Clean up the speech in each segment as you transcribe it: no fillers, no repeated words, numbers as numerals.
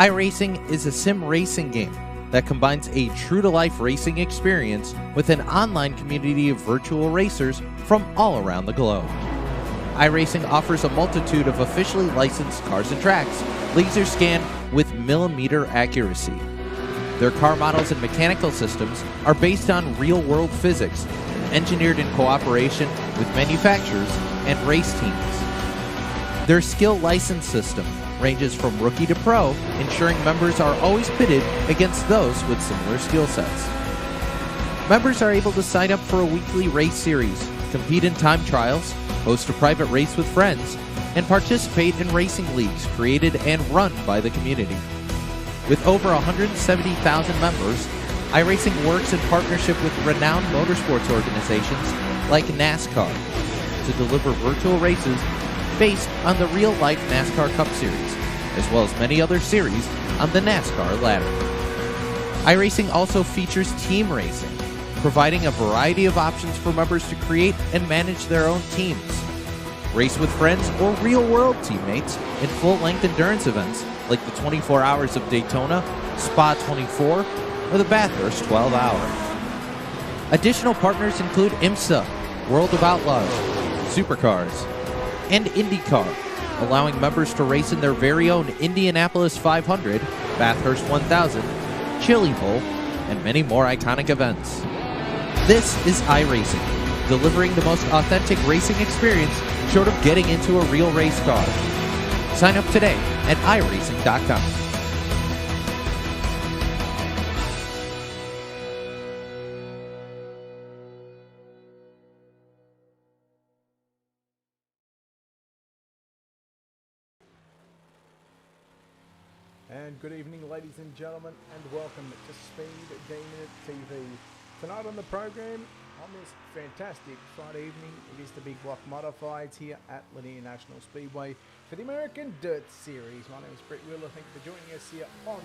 iRacing is a sim racing game that combines a true-to-life racing experience with an online community of virtual racers from all around the globe. iRacing offers a multitude of officially licensed cars and tracks, laser scanned with millimeter accuracy. Their car models and mechanical systems are based on real-world physics, engineered in cooperation with manufacturers and race teams. Their skill license system ranges from rookie to pro, ensuring members are always pitted against those with similar skill sets. Members are able to sign up for a weekly race series, compete in time trials, host a private race with friends, and participate in racing leagues created and run by the community. With over 170,000 members, iRacing works in partnership with renowned motorsports organizations like NASCAR to deliver virtual races based on the real-life NASCAR Cup Series, as well as many other series on the NASCAR ladder. iRacing also features team racing, providing a variety of options for members to create and manage their own teams. Race with friends or real-world teammates in full-length endurance events like the 24 Hours of Daytona, Spa 24, or the Bathurst 12 Hour. Additional partners include IMSA, World of Outlaws, Supercars, and IndyCar, allowing members to race in their very own Indianapolis 500, Bathurst 1000, Chili Bowl, and many more iconic events. This is iRacing, delivering the most authentic racing experience short of getting into a real race car. Sign up today at iRacing.com. And good evening, ladies and gentlemen, and welcome to Speed Demon TV. Tonight on the program, on this fantastic Friday evening, it is the Big Block Modifieds here at Lanier National Speedway for the American Dirt Series. My name is Brett Wheeler. Thank you for joining us here on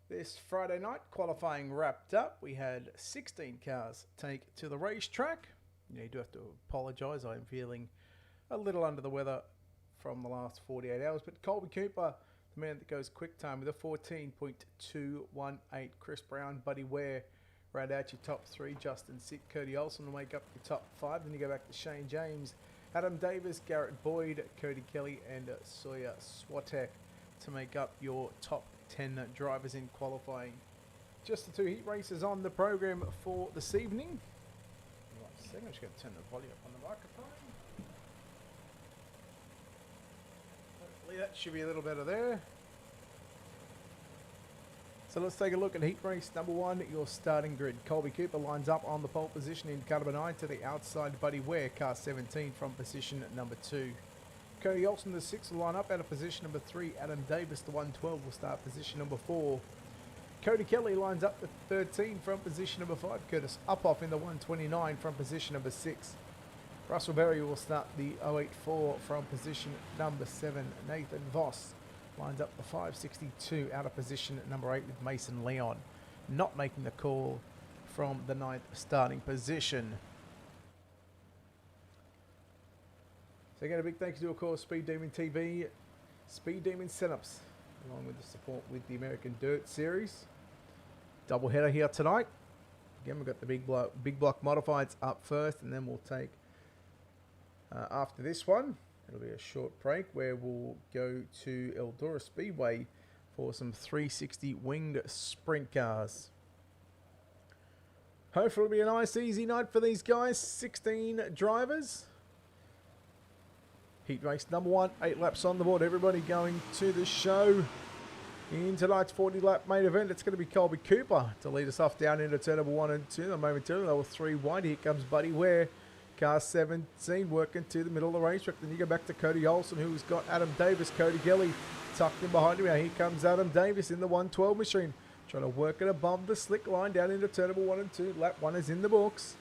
this Friday night. Qualifying wrapped up. We had 16 cars take to the racetrack. You do have to apologise. I'm feeling a little under the weather from the last 48 hours, but Colby Cooper, the man that goes quick time with a 14.218. Chris Brown, Buddy Ware round out your top three. Justin Sitt, Cody Olsen will make up your top five. Then you go back to Shane James, Adam Davis, Garrett Boyd, Cody Kelly, and Sawyer Swatek to make up your top 10 drivers in qualifying. Just the two heat races on the program for this evening. Right, a second, I'm just going to turn the volume up on the microphone. Hopefully that should be a little better there. So let's take a look at heat race number one, your starting grid. Colby Cooper lines up on the pole position in car number 9 to the outside. Buddy Ware, car 17 from position number 2. Cody Olsen, the 6, will line up out of position number 3. Adam Davis, the 112, will start position number 4. Cody Kelly lines up the 13 from position number 5. Curtis Uphoff in the 129 from position number 6. Russell Berry will start the 084 from position number 7. Nathan Voss lines up the 562 out of position number 8 with Mason Leon not making the call from the 9th starting position. So again, a big thank you to, of course, Speed Demon TV, Speed Demon Setups, along with the support with the American Dirt Series. Double header here tonight. Again, we've got the Big Block Modifieds up first, and then we'll take, after this one, it'll be a short break where we'll go to Eldora Speedway for some 360 winged sprint cars. Hopefully it'll be a nice easy night for these guys. 16 drivers. Heat race number 1, 8 laps on the board. Everybody going to the show. In tonight's 40-lap main event, it's going to be Colby Cooper to lead us off down into turn number 1 and 2. Momentarily, level 3 wide. Here comes Buddy Ware. Car 17 working to the middle of the racetrack. Then you go back to Cody Olsen, who's got Adam Davis, Cody Kelly tucked in behind him. Now here comes Adam Davis in the 112 machine, trying to work it above the slick line down into turn number 1 and 2. Lap 1 is in the books.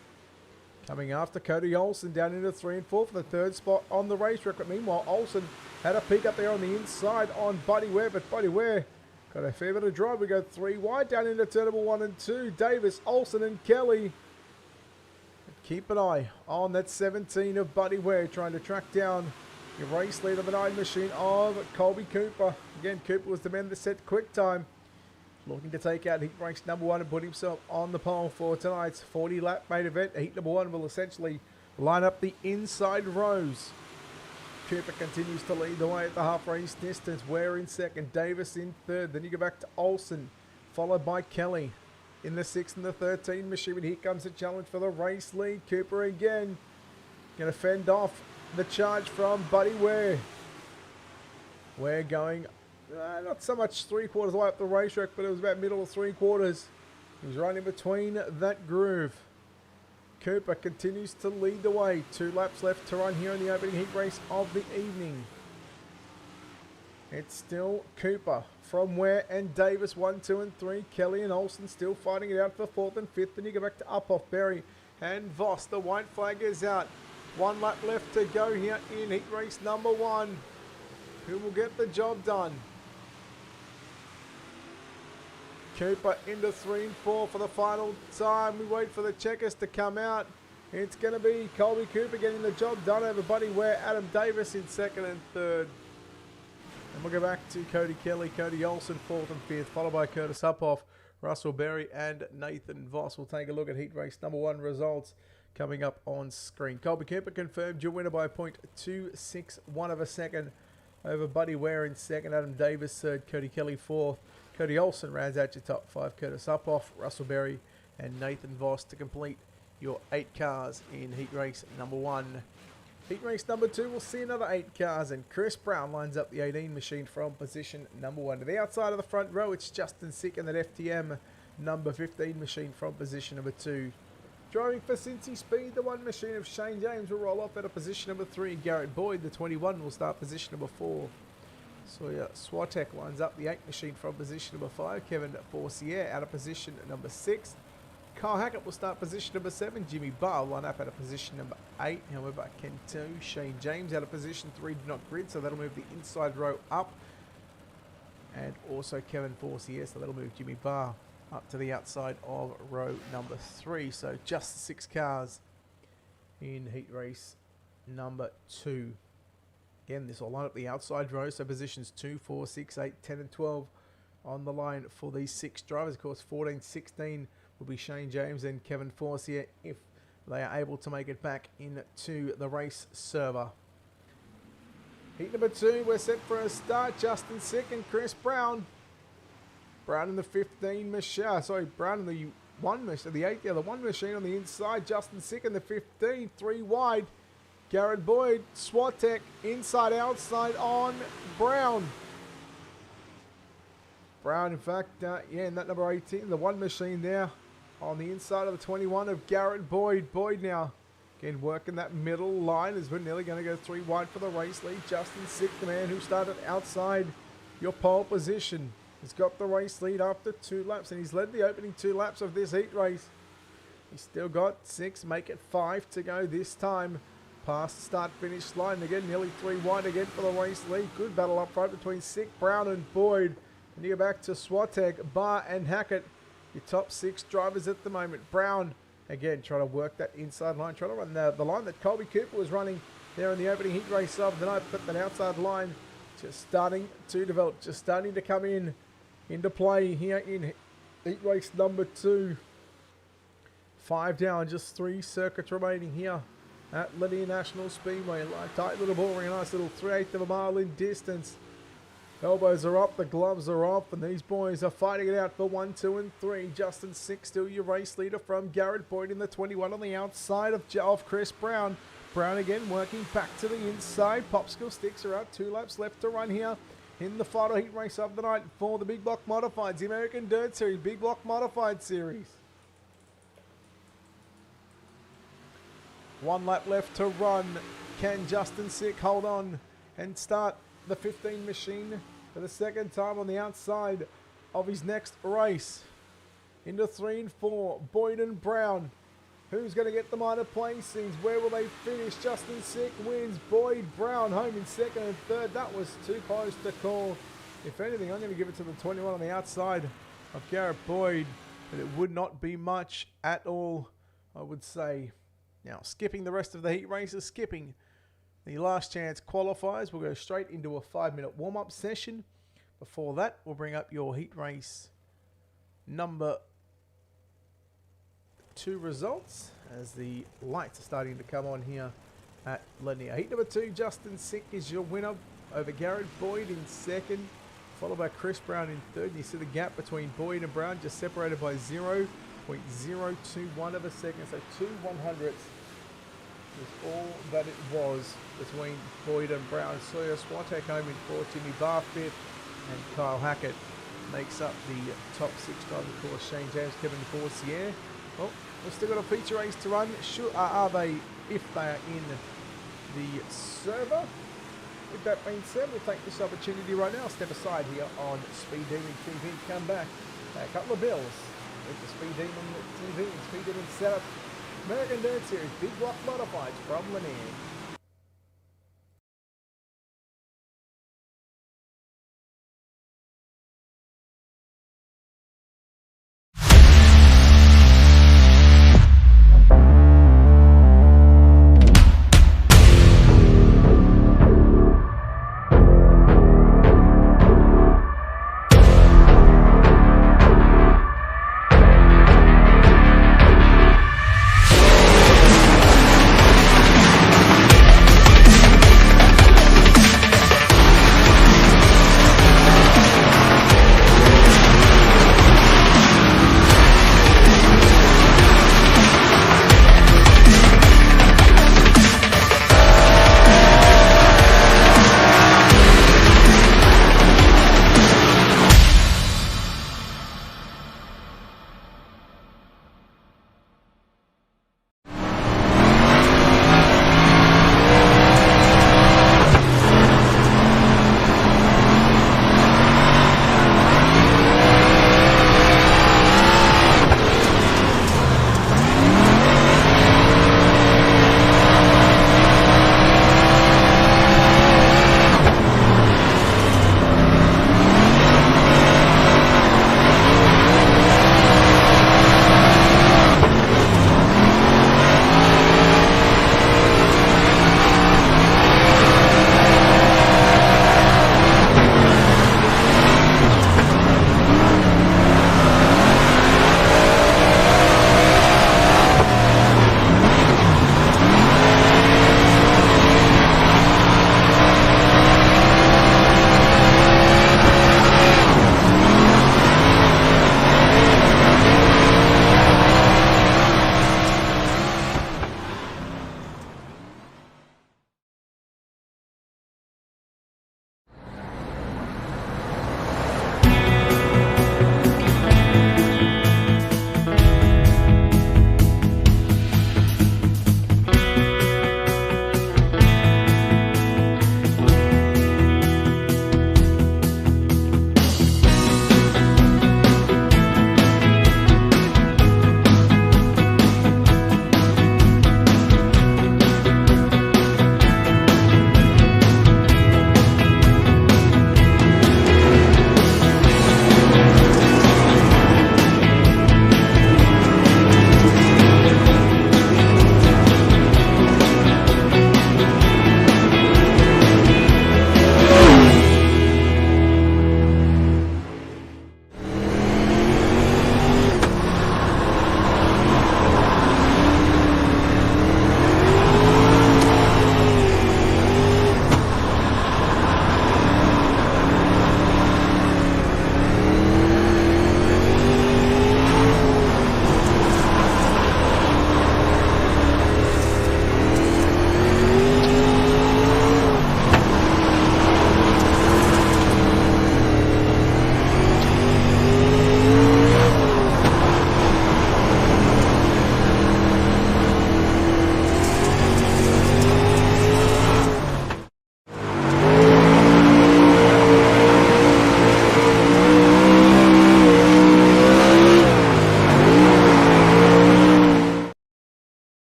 Coming after Cody Olsen down into 3 and 4 for the third spot on the racetrack. But meanwhile, Olsen had a peek up there on the inside on Buddy Ware, but Buddy Ware got a fair bit of drive. We go 3 wide down into turn number 1 and 2. Davis, Olsen, and Kelly. Keep an eye on that 17 of Buddy Ware, trying to track down Your race leader, the 9 machine of Colby Cooper. Again, Cooper was the man that set quick time. Looking to take out heat race number 1 and put himself on the pole for tonight's 40 lap main event. Heat number 1 will essentially line up the inside rows. Cooper continues to lead the way at the half race distance. Ware in second, Davis in third. Then you go back to Olsen, followed by Kelly in the 6 and the 13 machine. And here comes a challenge for the race lead. Cooper again going to fend off the charge from Buddy Ware. Ware going not so much 3/4 way up the racetrack, but it was about middle of 3/4. He was right in between that groove. Cooper continues to lead the way. 2 laps left to run here in the opening heat race of the evening. It's still Cooper from Ware and Davis, 1, 2, and 3. Kelly and Olsen still fighting it out for 4th and 5th. Then you go back to Uphoff, Berry and Voss. The white flag is out. 1 lap left to go here in heat race number 1. Who will get the job done? Cooper into 3 and 4 for the final time. We wait for the checkers to come out. It's going to be Colby Cooper getting the job done over Buddy Ware. Adam Davis in 2nd and 3rd. And we'll go back to Cody Kelly, Cody Olsen 4th and 5th, followed by Curtis Uphoff, Russell Berry and Nathan Voss. We'll take a look at heat race number 1 results coming up on screen. Colby Cooper confirmed your winner by 0.261 of a second over Buddy Ware in 2nd, Adam Davis 3rd, Cody Kelly 4th. Cody Olsen rounds out your top 5. Curtis Uphoff, Russell Berry and Nathan Voss to complete your 8 cars in heat race number 1. Heat race number 2, we'll see another 8 cars, and Chris Brown lines up the 18 machine from position number 1. To the outside of the front row, it's Justin Sick and that FTM number 15 machine from position number 2. Driving for Cincy Speed, the 1 machine of Shane James will roll off at a position number 3. Garrett Boyd, the 21, will start position number 4. Sawyer Swatek lines up the 8 machine from position number 5. Kevin Forcier out of position number 6. Kyle Hackett will start position number 7. Jimmy Barr will line up out of position number 8. However, Ken 2, Shane James out of position 3 do not grid, so that'll move the inside row up. And also Kevin Forcier, so that'll move Jimmy Barr up to the outside of row number 3. So just 6 cars in heat race number 2. Again, this will line up the outside row, so positions 2, 4, 6, 8, 10 and 12 on the line for these 6 drivers. Of course, 14, 16 will be Shane James and Kevin Forcier if they are able to make it back into the race server. Heat number 2, we're set for a start. Justin Sick and Chris Brown. Brown in the 15 machine, Brown in the 1 machine, the 8, the 1 machine on the inside. Justin Sick in the 15, 3 wide. Garrett Boyd, Swatek, inside, outside on Brown. Brown, in fact, in that number 18, the 1 machine there on the inside of the 21 of Garrett Boyd. Boyd now, again, working that middle line as we're nearly going to go 3 wide for the race lead. Justin Sick, the man who started outside your pole position, has got the race lead after 2 laps, and he's led the opening 2 laps of this heat race. He's still got 6, make it 5 to go this time. Past the start-finish line again, nearly 3 wide again for the race lead. Good battle up front between Sick, Brown and Boyd. And you go back to Swatek, Barr and Hackett. Your top 6 drivers at the moment. Brown, again, trying to work that inside line. Trying to run the line that Colby Cooper was running there in the opening heat race of the night. But that outside line just starting to develop, just starting to come into play here in heat race number 2. 5 down, just 3 circuits remaining here at Lanier National Speedway. Tight little ball ring, a nice little 3/8 of a mile in distance. Elbows are up, the gloves are off, and these boys are fighting it out for 1, 2, and 3. Justin Sick still your race leader from Garrett Boyd in the 21 on the outside of Chris Brown. Brown again working back to the inside. Popsicle sticks are out, 2 laps left to run here in the final heat race of the night for the Big Block Modifieds, the American Dirt Series, Big Block Modified Series. 1 lap left to run. Can Justin Sick hold on and start the 15 machine for the 2nd time on the outside of his next race? Into 3 and 4, Boyd and Brown. Who's going to get the minor placings? Where will they finish? Justin Sick wins. Boyd, Brown home in 2nd and 3rd. That was too close to call. If anything, I'm going to give it to the 21 on the outside of Garrett Boyd, but it would not be much at all, I would say. Now, skipping the rest of the heat races, skipping The last chance qualifiers will go straight into a 5-minute warm-up session. Before that, we'll bring up your heat race number 2 results as the lights are starting to come on here at Lanier. Heat number 2, Justin Sick is your winner over Garrett Boyd in second, followed by Chris Brown in third. And you see the gap between Boyd and Brown just separated by 0.021 of a second, so 2/100ths is all that it was between Boyd and Brown. Sawyer Swatek home in fourth, Jimmy Barr fifth, and Kyle Hackett makes up the top 6 driving course. Shane James, Kevin Boursier. Well, we've still got a feature race to run. Are they, if they are in the server? With that being said, we'll take this opportunity right now. Step aside here on Speed Demon TV. Come back, pay a couple of bills with the Speed Demon TV and Speed Demon setup. American Dirt Series Big Block Modifieds from Lanier.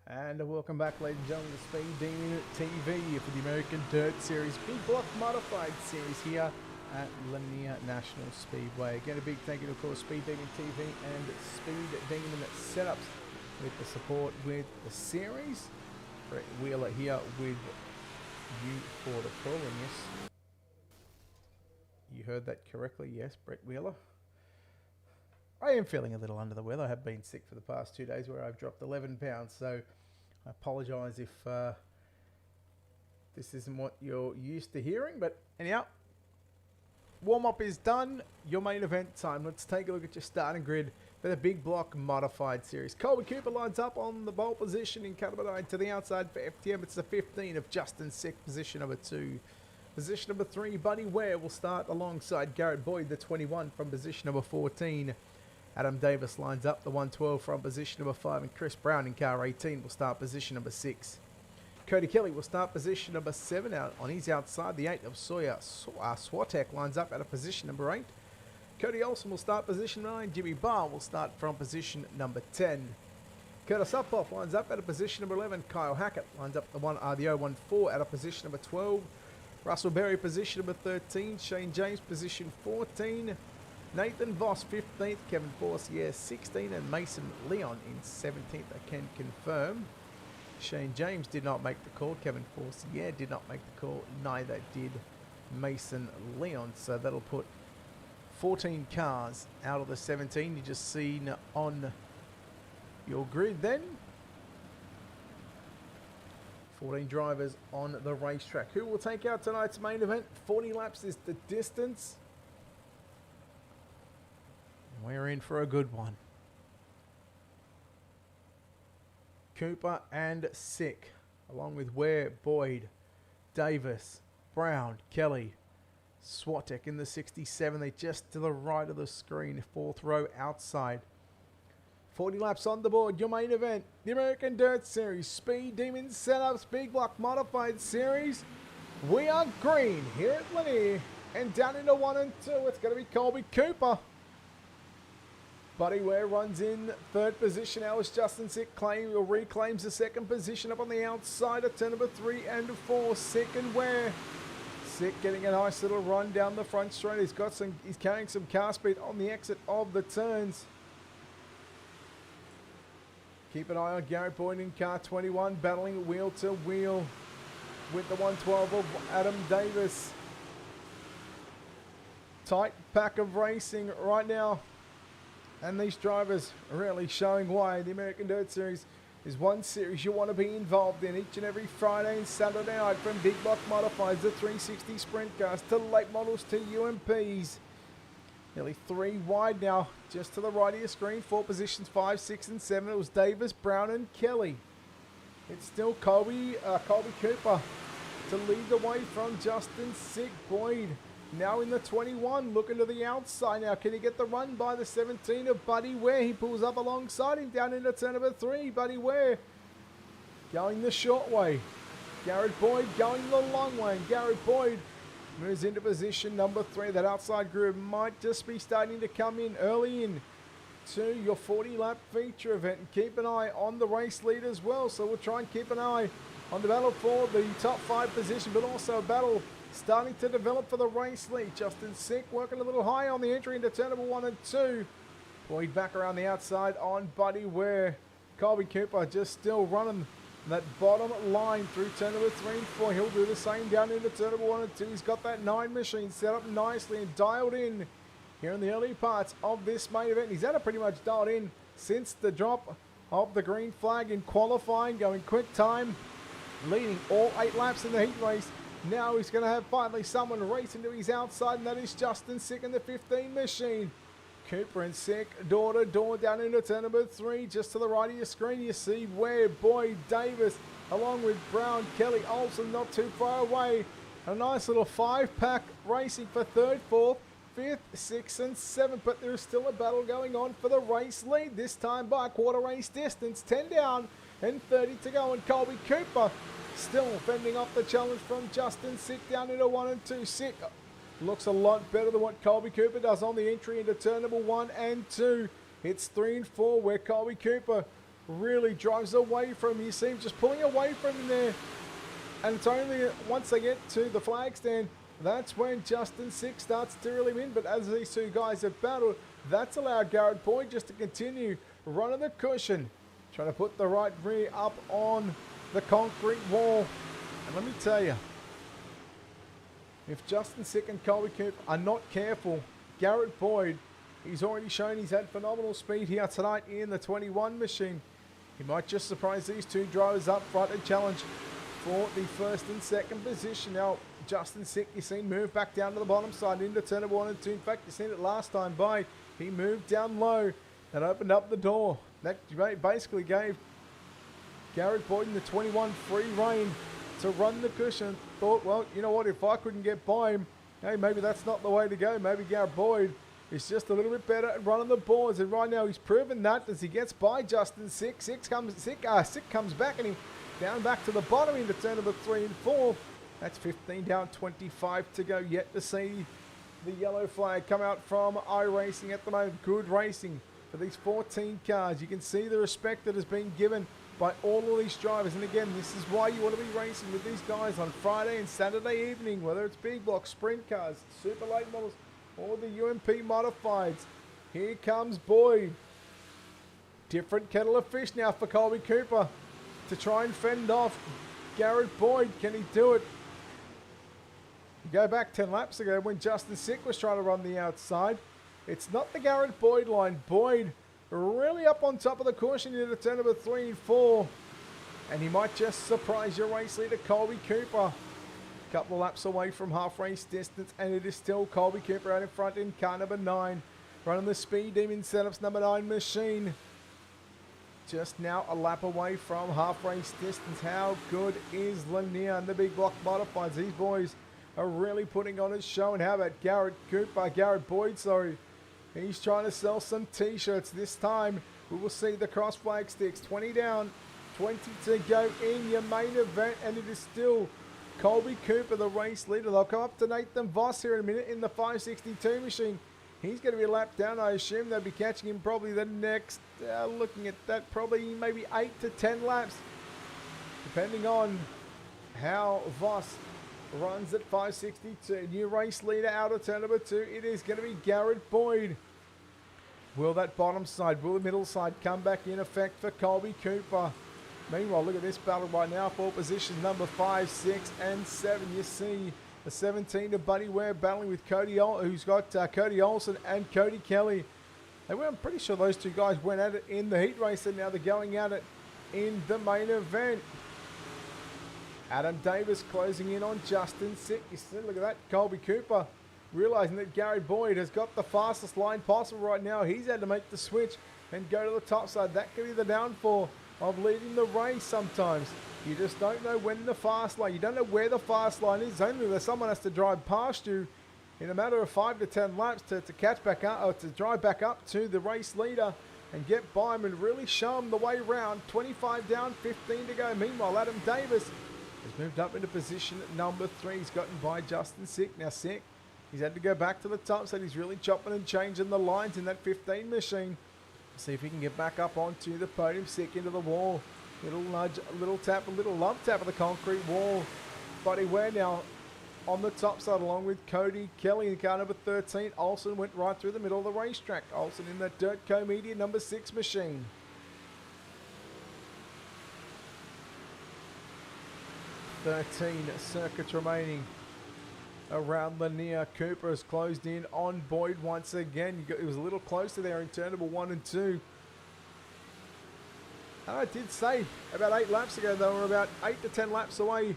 And welcome back, ladies and gentlemen, to Speed Demon TV for the American Dirt Series Big Block Modified Series here at Lanier National Speedway. Again, a big thank you to, of course, Speed Demon TV and Speed Demon Setups with the support with the series. Brett Wheeler here with you for the call, and yes, you heard that correctly. Yes, Brett Wheeler. I am feeling a little under the weather. I have been sick for the past 2 days where I've dropped 11 pounds, so I apologise if this isn't what you're used to hearing, but anyhow, warm-up is done. Your main event time. Let's take a look at your starting grid for the Big Block Modified Series. Colby Cooper lines up on the pole position in cut number 9 to the outside for FTM. It's the 15 of Justin Sick, position number 2. Position number 3, Buddy Ware will start alongside Garrett Boyd, the 21, from position number 14. Adam Davis lines up the 112 from position number 5, and Chris Brown in car 18 will start position number 6. Cody Kelly will start position number 7 out on his outside. The 8 of Sawyer Swatek lines up at a position number 8. Cody Olsen will start position 9. Jimmy Barr will start from position number 10. Curtis Uphoff lines up at a position number 11. Kyle Hackett lines up the 014 at a position number 12. Russell Berry position number 13. Shane James position 14. Nathan Voss 15th. Kevin Forcier 16th. And Mason Leon in 17th. I can confirm. Shane James did not make the call. Kevin Forcier did not make the call. Neither did Mason Leon. So that'll put 14 cars out of the 17 you just seen on your grid then. 14 drivers on the racetrack. Who will take out tonight's main event? 40 laps is the distance. We're in for a good one. Cooper and Sick, along with Ware, Boyd, Davis, Brown, Kelly, Swatek in the 67. They're just to the right of the screen, 4th row outside. 40 laps on the board. Your main event, the American Dirt Series, Speed Demon Setups, Big Block Modified Series. We are green here at Lanier, and down into 1 and 2, it's going to be Colby Cooper. Buddy Ware runs in 3rd position. Ours Justin Sick reclaims the 2nd position up on the outside of turn number 3 and 4. Sick and Ware. Sick getting a nice little run down the front straight. He's carrying some car speed on the exit of the turns. Keep an eye on Garrett Boyd in car 21, battling wheel to wheel with the 112 of Adam Davis. Tight pack of racing right now. And these drivers are really showing why the American Dirt Series is one series you want to be involved in each and every Friday and Saturday night, from Big Block Modifieds to 360 Sprint Cars to late models to UMPs. Nearly 3 wide now, just to the right of your screen. 4 positions, 5, 6, and 7. It was Davis, Brown, and Kelly. It's still Colby Cooper to lead the way from Justin Sick. Boyd now in the 21, looking to the outside now. Can he get the run by the 17 of Buddy Ware? He pulls up alongside him down into turn number 3. Buddy Ware going the short way. Garrett Boyd going the long way. Garrett Boyd moves into position number 3. That outside group might just be starting to come in early in to your 40-lap feature event. And keep an eye on the race lead as well. So we'll try and keep an eye on the battle for the top 5 position, but also a battle starting to develop for the race lead. Justin Sick working a little high on the entry into turn number 1 and 2. Boyd back around the outside on Buddy Ware. Colby Cooper just still running that bottom line through turn number 3 and 4. He'll do the same down into turn number 1 and 2. He's got that 9 machine set up nicely and dialed in here in the early parts of this main event. He's had it pretty much dialed in since the drop of the green flag in qualifying, going quick time, leading all 8 laps in the heat race. Now he's going to have finally someone racing to his outside, and that is Justin Sick in the 15 machine. Cooper and Sick, door to door down into turn number 3. Just to the right of your screen, you see Ware, Boyd, Davis, along with Brown, Kelly, Olsen, not too far away. A nice little 5-pack racing for 3rd, 4th, 5th, 6th, and 7th. But there is still a battle going on for the race lead, this time by a quarter race distance. 10 down and 30 to go, and Colby Cooper still fending off the challenge from Justin Sick down into 1 and 2. Sick looks a lot better than what Colby Cooper does on the entry into turn number 1 and 2. It's 3 and 4 where Colby Cooper really drives away from him. You see him just pulling away from him there. And it's only once they get to the flag stand, that's when Justin Sick starts to reel him in. But as these two guys have battled, that's allowed Garrett Boyd just to continue running the cushion, Trying to put the right rear up on the concrete wall. And let me tell you, if Justin Sick and Colby Cooper are not careful, Garrett Boyd, he's already shown he's had phenomenal speed here tonight in the 21 machine. He might just surprise these two drivers up front and challenge for the first and second position. Now, Justin Sick, you've seen move back down to the bottom side into turn number 1 and 2. In fact, you've seen it last time by. He moved down low and opened up the door. That basically gave Garrett Boyd in the 21 free rein to run the cushion. Thought, well, you know what, if I couldn't get by him, hey, maybe that's not the way to go. Maybe Garrett Boyd is just a little bit better at running the boards. And right now he's proven that as he gets by Justin Sick. Sick comes back and he down back to the bottom into turn number 3 and 4. That's 15 down, 25 to go. Yet to see the yellow flag come out from iRacing at the moment. Good racing for these 14 cars. You can see the respect that has been given by all of these drivers. And again, this is why you want to be racing with these guys on Friday and Saturday evening, whether it's big block, sprint cars, super late models, or the UMP modifieds. Here comes Boyd. Different kettle of fish now for Colby Cooper to try and fend off Garrett Boyd. Can he do it? Go back 10 laps ago when Justin Sick was trying to run the outside. It's not the Garrett Boyd line. Boyd really up on top of the caution into turn number 3 and 4. And he might just surprise your race leader, Colby Cooper. A couple of laps away from half race distance, and it is still Colby Cooper out in front in car number 9. Running the Speed Demon Setups number 9 machine. Just now a lap away from half race distance. How good is Lanier and the big block modifieds? These boys are really putting on a show. And how about Garrett Boyd, sorry. He's trying to sell some t-shirts this time. We will see the cross flag sticks. 20 down, 20 to go in your main event. And it is still Colby Cooper, the race leader. They'll come up to Nathan Voss here in a minute in the 562 machine. He's going to be a lap down. I assume they'll be catching him probably the next, looking at that, probably maybe 8 to 10 laps. Depending on how Voss runs at 562. New race leader out of turn number 2. It is going to be Garrett Boyd. Will that bottom side, will the middle side come back in effect for Colby Cooper? Meanwhile, look at this battle right now for positions number 5, 6, and 7. You see the 17 of Buddy Ware battling with who's got Cody Olsen and Cody Kelly. I'm pretty sure those two guys went at it in the heat race, and now they're going at it in the main event. Adam Davis closing in on Justin Sick. You see, look at that, Colby Cooper realizing that Garrett Boyd has got the fastest line possible right now. He's had to make the switch and go to the top side. That could be the downfall of leading the race sometimes. You just don't know when the fast line, you don't know where the fast line is. Only that someone has to drive past you in a matter of 5 to 10 laps to catch back up, or to drive back up to the race leader and get by him and really show him the way round. 25 down, 15 to go. Meanwhile, Adam Davis has moved up into position at number 3. He's gotten by Justin Sick. Now Sick, he's had to go back to the top, so he's really chopping and changing the lines in that 15 machine. See if he can get back up onto the podium. Sick into the wall. Little nudge, a little tap, a little love tap of the concrete wall. Buddy Ware now on the top side along with Cody Kelly in car number 13. Olsen went right through the middle of the racetrack. Olsen in that Dirt Co Media number 6 machine. Circuits remaining around Lanier. Cooper has closed in on Boyd once again. It was a little closer there in turn number 1 and 2. And I did say about 8 laps ago they were about 8 to 10 laps away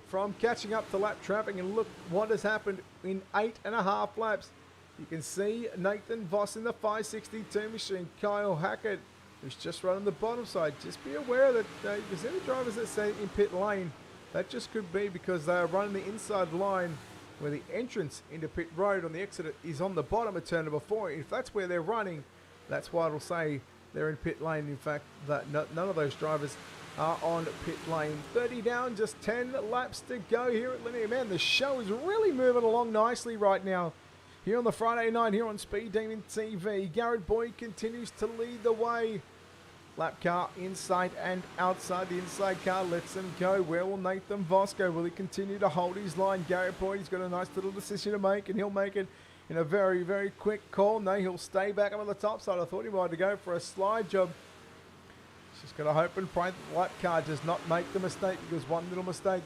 from catching up to lap traffic, and look what has happened in 8.5 laps. You can see Nathan Voss in the 562 machine. Kyle Hackett, who's just running the bottom side. Just be aware that if there's any drivers that say in pit lane, that just could be because they are running the inside line where the entrance into pit road on the exit is on the bottom of turn number 4. If that's where they're running, that's why it'll say they're in pit lane. In fact, that none of those drivers are on pit lane. 30 down, just 10 laps to go here at Lanier. Man, the show is really moving along nicely right now. Here on the Friday night, here on Speed Demon TV, Garrett Boyd continues to lead the way. Lap car inside and outside. The inside car lets him go. Where will Nathan Voss go? Will he continue to hold his line? Garrett Boyd, he's got a nice little decision to make, and he'll make it in a very, very quick call. No, he'll stay back up on the top side. I thought he might have to go for a slide job. Just got to hope and pray that the lap car does not make the mistake, because one little mistake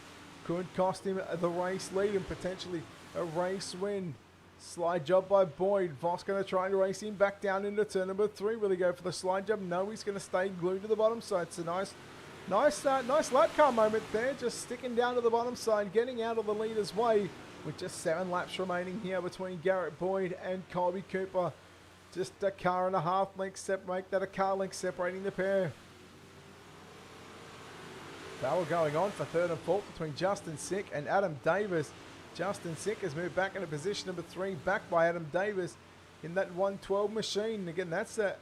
could cost him the race lead and potentially a race win. Slide job by Boyd. Voss going to try and race him back down into turn number 3. Will he go for the slide job? No, he's going to stay glued to the bottom side. It's a nice lap car moment there. Just sticking down to the bottom side, getting out of the leader's way with just 7 laps remaining here between Garrett Boyd and Colby Cooper. Just a car and a half length make that a car length separating the pair. Battle going on for third and fourth between Justin Sick and Adam Davis. Justin Sick has moved back into position number 3, backed by Adam Davis in that 112 machine. Again, that's a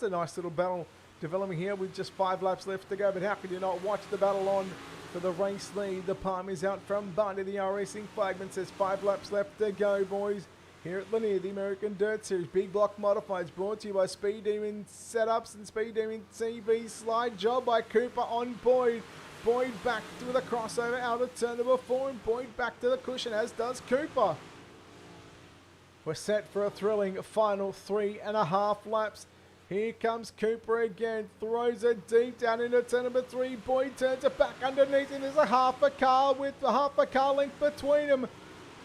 nice little battle developing here with just 5 laps left to go. But how can you not watch the battle on for the race lead? The palm is out from Barney. The R-Racing flagman says 5 laps left to go, boys. Here at Lanier, the American Dirt Series Big Block Modifieds, brought to you by Speed Demon Setups and Speed Demon TV. Slide job by Cooper on Boyd. Boyd back with a crossover out of turn number 4, and Boyd back to the cushion, as does Cooper. We're set for a thrilling final 3.5 laps. Here comes Cooper again, throws it deep down into turn number 3. Boyd turns it back underneath, and there's a half a car length between them.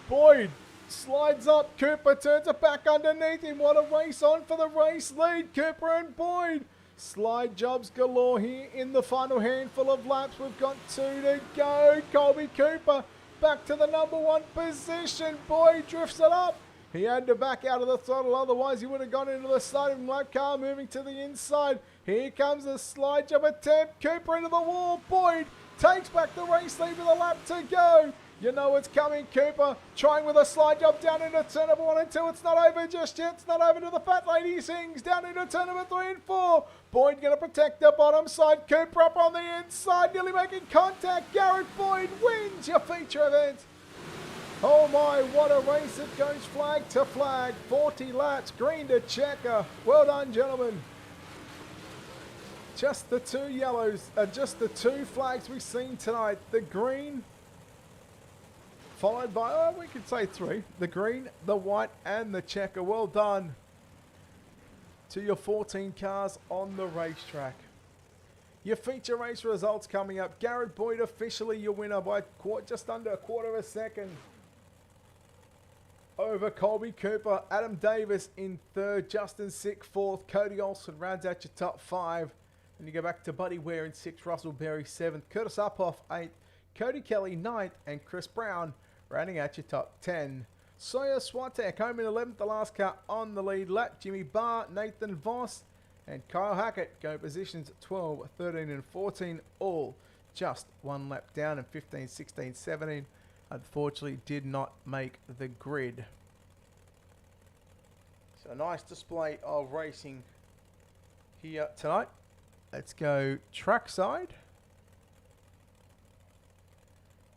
Boyd slides up, Cooper turns it back underneath him. What a race on for the race lead, Cooper and Boyd. Slide jobs galore here in the final handful of laps. We've got 2 to go. Colby Cooper back to the number 1 position. Boyd drifts it up. He had to back out of the throttle, otherwise he would have gone into the side of lap car, moving to the inside. Here comes a slide job attempt. Cooper into the wall. Boyd takes back the race lead with a lap to go. You know it's coming, Cooper. Trying with a slide job down into turn number 1 and 2. It's not over just yet. It's not over to the fat lady sings. Down into turn number 3 and 4. Boyd going to protect the bottom side. Cooper up on the inside, nearly making contact. Garrett Boyd wins your feature event. Oh my, what a race. It goes flag to flag. 40 laps, green to checker. Well done, gentlemen. Just the 2 yellows, just the 2 flags we've seen tonight. The green, followed by, we could say 3. The green, the white, and the checker. Well done to your 14 cars on the racetrack. Your feature race results coming up. Garrett Boyd officially your winner by just under a quarter of a second over Colby Cooper. Adam Davis in 3rd. Justin Sick 4th. Cody Olsen rounds out your top 5. And you go back to Buddy Ware in 6th. Russell Berry 7th. Curtis Uphoff 8th. Cody Kelly 9th. And Chris Brown rounding out your top 10. Sawyer Swatek home in 11th, the last car on the lead lap. Jimmy Barr, Nathan Voss, and Kyle Hackett go positions 12, 13 and 14, all just 1 lap down, and 15, 16, 17 unfortunately did not make the grid. So a nice display of racing here tonight. Let's go trackside.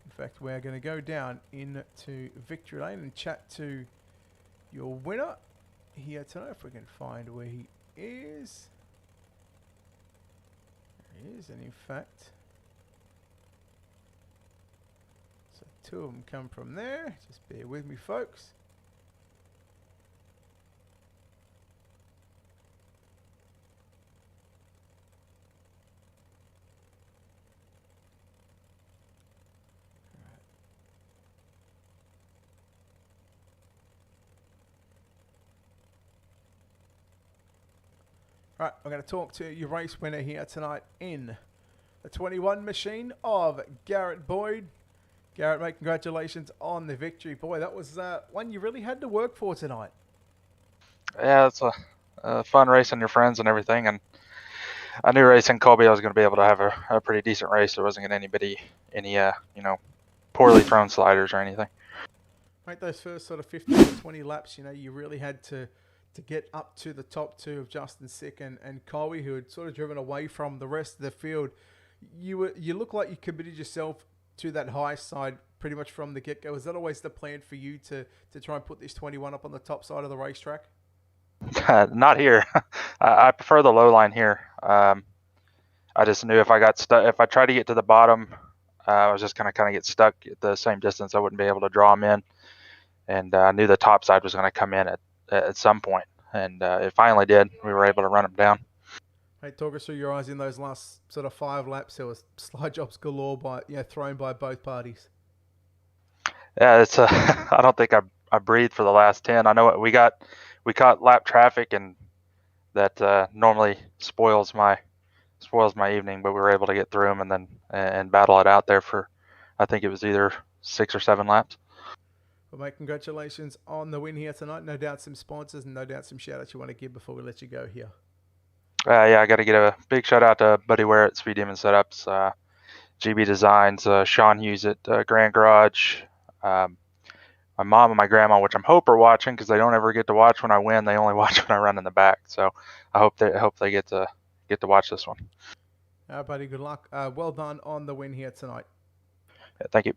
In fact, we're going to go down into Victory Lane and chat to your winner here tonight, if we can find where he is. There he is, and in fact, so 2 of them come from there. Just bear with me, folks. All right, we're going to talk to your race winner here tonight in the 21 machine of Garrett Boyd. Garrett, mate, congratulations on the victory. Boy, that was one you really had to work for tonight. Yeah, it's a fun racing your friends and everything. And I knew racing Colby I was going to be able to have a pretty decent race. There wasn't going to be any poorly thrown sliders or anything. Mate, those first sort of 15 to 20 laps, you really had to get up to the top 2 of Justin Sick and Colby, who had sort of driven away from the rest of the field. You look like you committed yourself to that high side pretty much from the get-go. Was that always the plan for you to try and put this 21 up on the top side of the racetrack? Not here. I prefer the low line here. I just knew if I got stuck, if I tried to get to the bottom, I was just going to kind of get stuck at the same distance. I wouldn't be able to draw them in. And I knew the top side was going to come in at some point, and it finally did. We were able to run them down. Hey, talk us through your eyes in those last sort of 5 laps. There was slide jobs galore thrown by both parties. Yeah, it's I don't think I breathed for the last 10. I know we caught lap traffic, and that normally spoils my evening, but we were able to get through them and then battle it out there for, I think it was either 6 or 7 laps. Well, mate, congratulations on the win here tonight. No doubt some sponsors and no doubt some shout-outs you want to give before we let you go here. Yeah, I got to get a big shout out to Buddy Ware at Speed Demon Setups, GB Designs, Sean Hughes at Grand Garage, my mom and my grandma, which I'm hope are watching because they don't ever get to watch when I win. They only watch when I run in the back. So I hope they get to watch this one. All right, buddy. Good luck. Well done on the win here tonight. Yeah, thank you.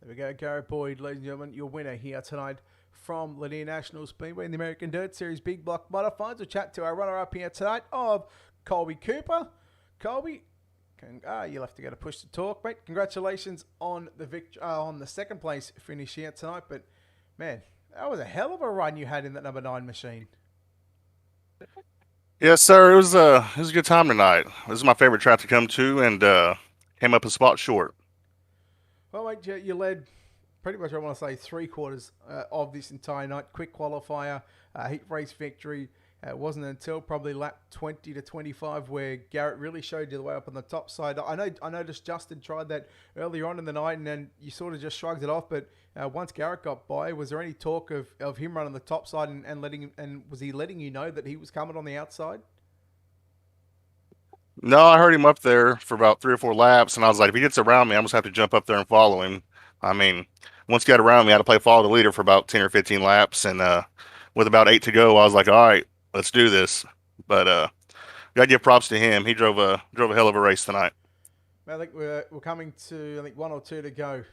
There we go, Garrett Boyd, ladies and gentlemen, your winner here tonight from Lanier National Speedway in the American Dirt Series Big Block Modifieds. We'll chat to our runner-up here tonight of Colby Cooper. Colby, you'll have to go to push to talk, mate. Congratulations on the on the second place finish here tonight. But man, that was a hell of a run you had in that number 9 machine. Yes, sir. It was a good time tonight. This is my favorite track to come to, and came up a spot short. Well, mate, you led pretty much, I want to say, 3/4 of this entire night. Quick qualifier, heat race victory. It wasn't until probably lap 20 to 25 where Garrett really showed you the way up on the top side. I noticed Justin tried that earlier on in the night, and then you sort of just shrugged it off. But once Garrett got by, was there any talk of him running the top side and was he letting you know that he was coming on the outside? No, I heard him up there for about 3 or 4 laps, and I was like, if he gets around me, I'm just have to jump up there and follow him. I mean, once he got around me, I had to play follow the leader for about 10 or 15 laps, and with about 8 to go, I was like, all right, let's do this. But gotta give props to him. He drove a hell of a race tonight. I think we're coming to 1 or 2 to go.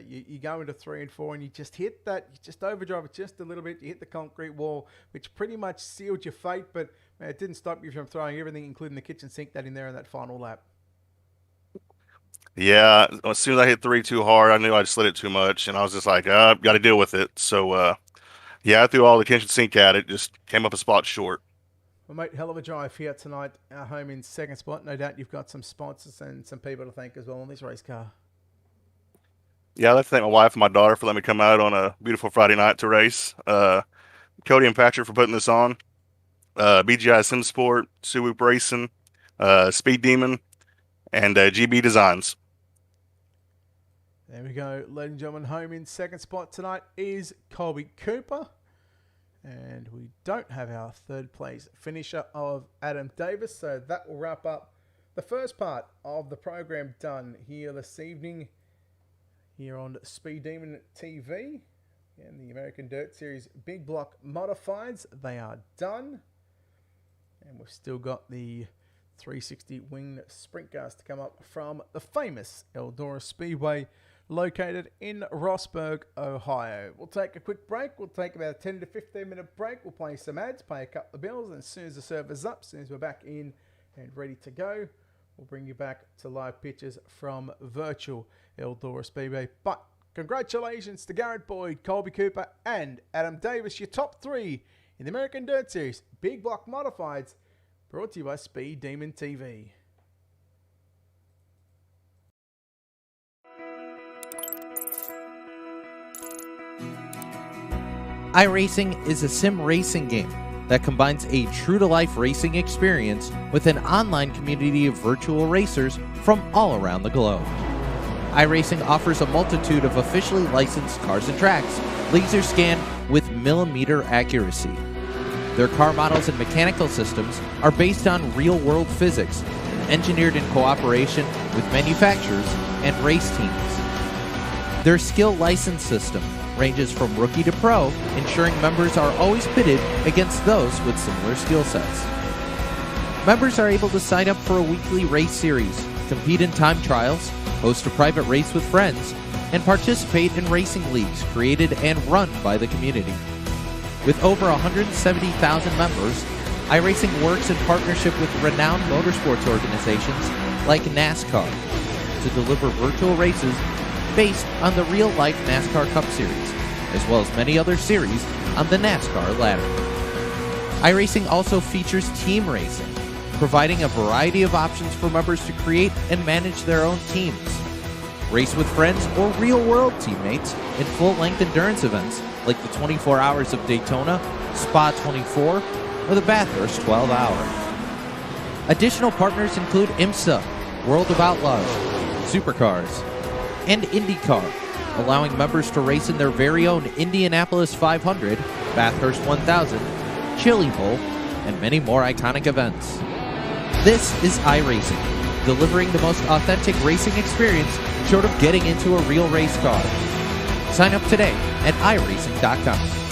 You go into 3 and 4, and you just hit that. You just overdrive it just a little bit. You hit the concrete wall, which pretty much sealed your fate. But man, it didn't stop you from throwing everything, including the kitchen sink, that in there in that final lap. Yeah, as soon as I hit 3 too hard, I knew I'd slid it too much, and I was just like, got to deal with it. So yeah, I threw all the kitchen sink at it. Just came up a spot short. Well, mate, hell of a drive here tonight. Home in second spot. No doubt you've got some sponsors and some people to thank as well on this race car. Yeah, I'd like to thank my wife and my daughter for letting me come out on a beautiful Friday night to race. Cody and Patrick for putting this on. BGI Sim Sport, Suwoop Racing, Speed Demon, and GB Designs. There we go. Ladies and gentlemen, home in second spot tonight is Colby Cooper. And we don't have our third place finisher of Adam Davis. So that will wrap up the first part of the program done here this evening here on Speed Demon TV and the American Dirt Series Big Block Modifieds. They are done. And we've still got the 360 winged sprint cars to come up from the famous Eldora Speedway located in Rossburg, Ohio. We'll take a quick break. We'll take about a 10 to 15 minute break. We'll play some ads, pay a couple of bills, and as soon as the server's up, as soon as we're back in and ready to go, we'll bring you back to live pictures from virtual Eldora Speedway. But congratulations to Garrett Boyd, Colby Cooper, and Adam Davis, your top 3 in the American Dirt Series Big Block Modifieds, brought to you by Speed Demon TV. iRacing is a sim racing game that combines a true-to-life racing experience with an online community of virtual racers from all around the globe. iRacing offers a multitude of officially licensed cars and tracks, laser scanned with millimeter accuracy. Their car models and mechanical systems are based on real-world physics, engineered in cooperation with manufacturers and race teams. Their skill license system ranges from rookie to pro, ensuring members are always pitted against those with similar skill sets. Members are able to sign up for a weekly race series, compete in time trials, host a private race with friends, and participate in racing leagues created and run by the community. With over 170,000 members, iRacing works in partnership with renowned motorsports organizations like NASCAR to deliver virtual races based on the real-life NASCAR Cup Series, as well as many other series on the NASCAR ladder. iRacing also features team racing, providing a variety of options for members to create and manage their own teams. Race with friends or real-world teammates in full-length endurance events like the 24 Hours of Daytona, Spa 24, or the Bathurst 12-Hour. Additional partners include IMSA, World of Outlaws, Supercars, and IndyCar, allowing members to race in their very own Indianapolis 500, Bathurst 1000, Chili Bowl, and many more iconic events. This is iRacing, delivering the most authentic racing experience short of getting into a real race car. Sign up today at iRacing.com.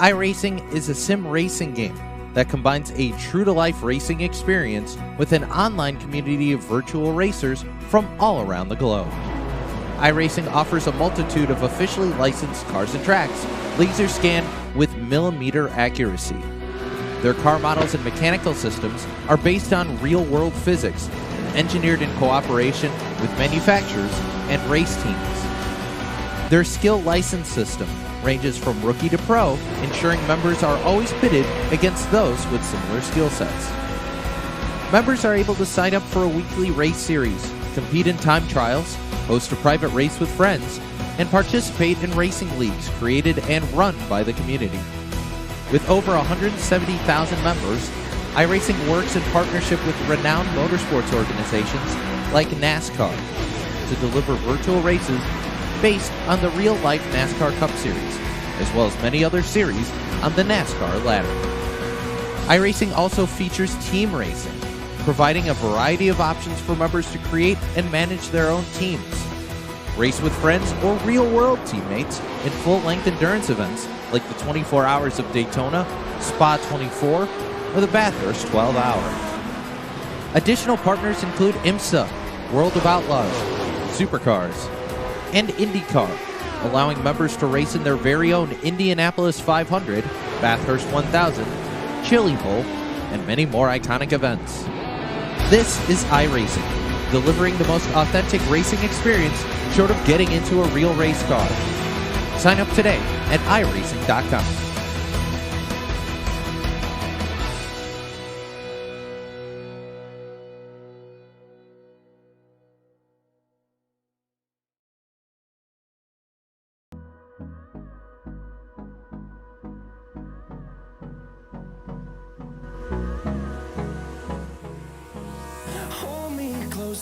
iRacing is a sim racing game that combines a true-to-life racing experience with an online community of virtual racers from all around the globe. iRacing offers a multitude of officially licensed cars and tracks, laser scanned with millimeter accuracy. Their car models and mechanical systems are based on real-world physics, engineered in cooperation with manufacturers and race teams. Their skill license system ranges from rookie to pro, ensuring members are always pitted against those with similar skill sets. Members are able to sign up for a weekly race series, compete in time trials, host a private race with friends, and participate in racing leagues created and run by the community. With over 170,000 members, iRacing works in partnership with renowned motorsports organizations like NASCAR to deliver virtual races based on the real-life NASCAR Cup Series, as well as many other series on the NASCAR ladder. iRacing also features team racing, providing a variety of options for members to create and manage their own teams. Race with friends or real-world teammates in full-length endurance events like the 24 Hours of Daytona, Spa 24, or the Bathurst 12-Hour. Additional partners include IMSA, World of Outlaws, Supercars, and IndyCar, allowing members to race in their very own Indianapolis 500, Bathurst 1000, Chili Bowl, and many more iconic events. This is iRacing, delivering the most authentic racing experience short of getting into a real race car. Sign up today at iRacing.com.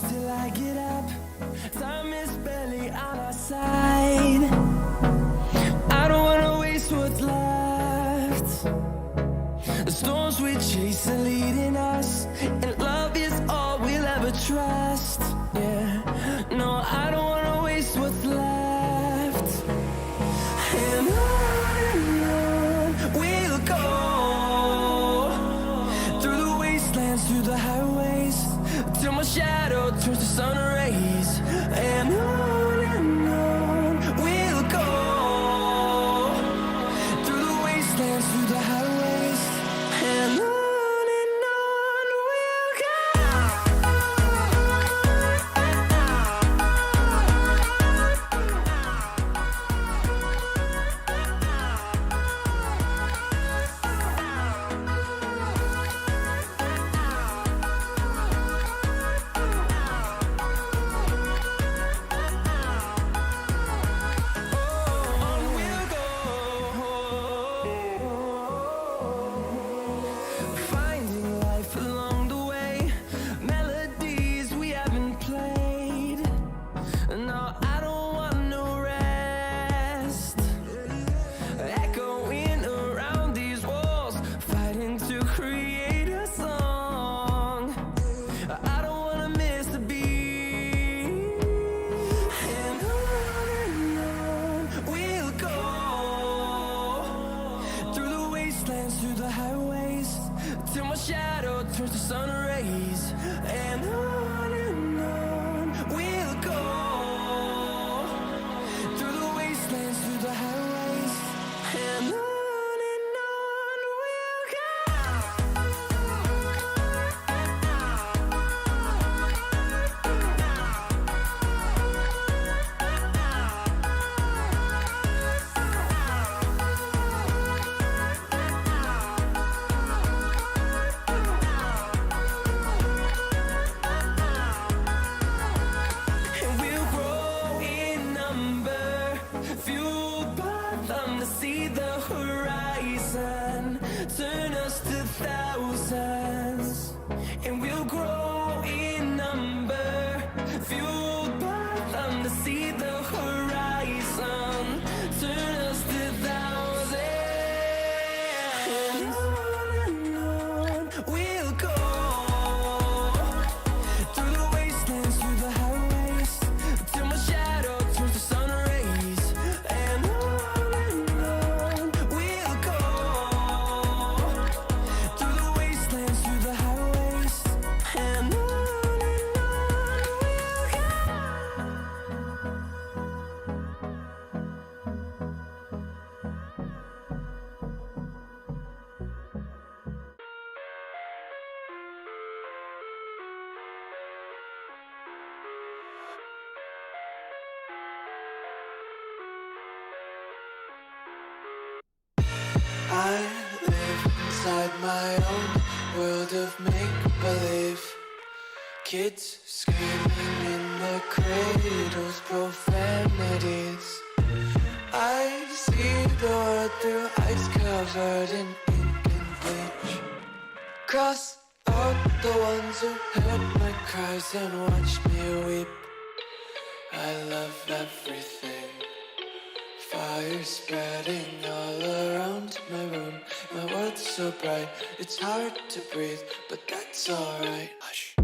Till I get up, time is barely on our side. I don't wanna waste what's left. The storms we chase are leading us, and love is all we'll ever trust. Yeah, no, I don't wanna waste what's left. And on we'll go, through the wastelands, through the highways, till my shadow turns to sun rays. And on we'll go, through the wastelands, through the highways, and on we'll go. Finding life along the way, melodies we haven't played. No, I don't want no rest. Echoing around these walls, fighting to create a song. I don't wanna miss the beat. And on we'll go, through the wastelands, through the highways, till my shadow turns to sun rays. And on we'll go, through the wastelands, through the highways, and on we'll go. And we'll grow in number, fueled by them to see the horizon, turn us to thousands. And we'll grow in number, fueled by them to see the horizon, turn us to thousands. And on we'll go, through the wastelands, through the highways, till my shadow turns to sun rays. And on we'll go, inside my own world of make-believe. Kids screaming in their cradles, profanities. I see the world through ice covered in ink and bleach. Cross out the ones who heard my cries and watched me weep. I love everything. Fire spreading all around my room. My world's so bright, it's hard to breathe, but that's alright. Hush.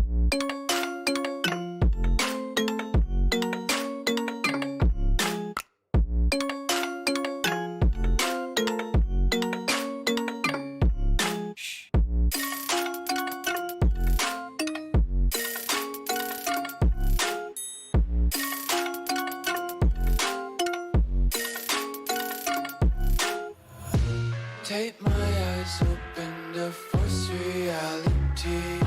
Take my eyes open to force reality.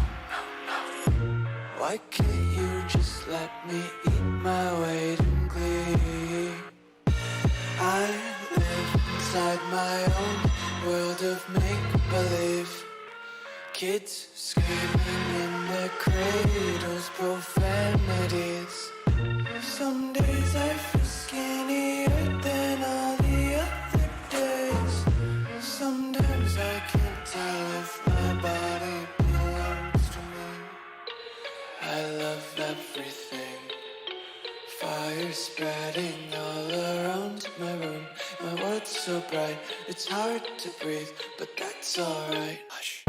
Why can't you just let me eat my weight in glee? I live inside my own world of make-believe. Kids screaming in their cradles, profanities. Some days I feel skinnier than all the other days. Sometimes I can't tell if my body belongs to me. I love everything. Fire spreading all around my room. My world's so bright, it's hard to breathe, but that's alright. Hush.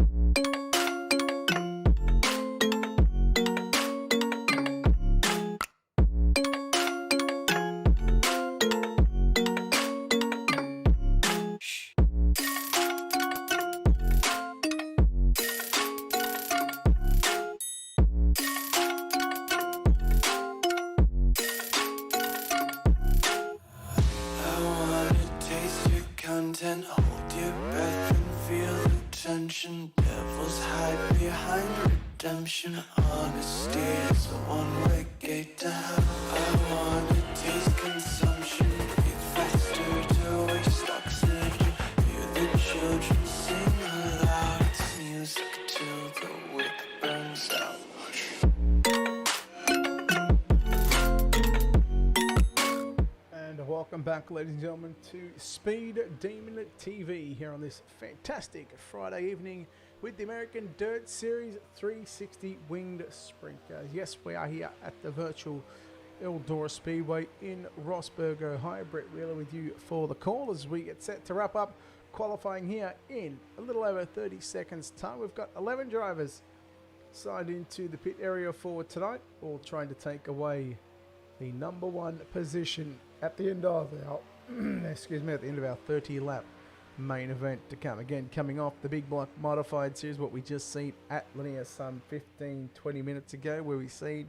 Content, hold your breath and feel the tension. Devils hide behind redemption. Honesty is the one-way gate to hell. I wanna taste consumption. Breathe faster to waste oxygen. Hear the children sing aloud. It's music till the wick burns out. Welcome back, ladies and gentlemen, to Speed Demon TV here on this fantastic Friday evening with the American Dirt Series 360 Winged Sprint Cars. Yes, we are here at the virtual Eldora Speedway in Rossburg, Ohio. Brett Wheeler with you for the call as we get set to wrap up qualifying here in a little over 30 seconds time. We've got 11 drivers signed into the pit area for tonight, all trying to take away the number one position at the end of our at the end of our 30 lap main event to come. Again, coming off the big block modified series, what we just seen at Lanier some 15-20 minutes ago, where we seen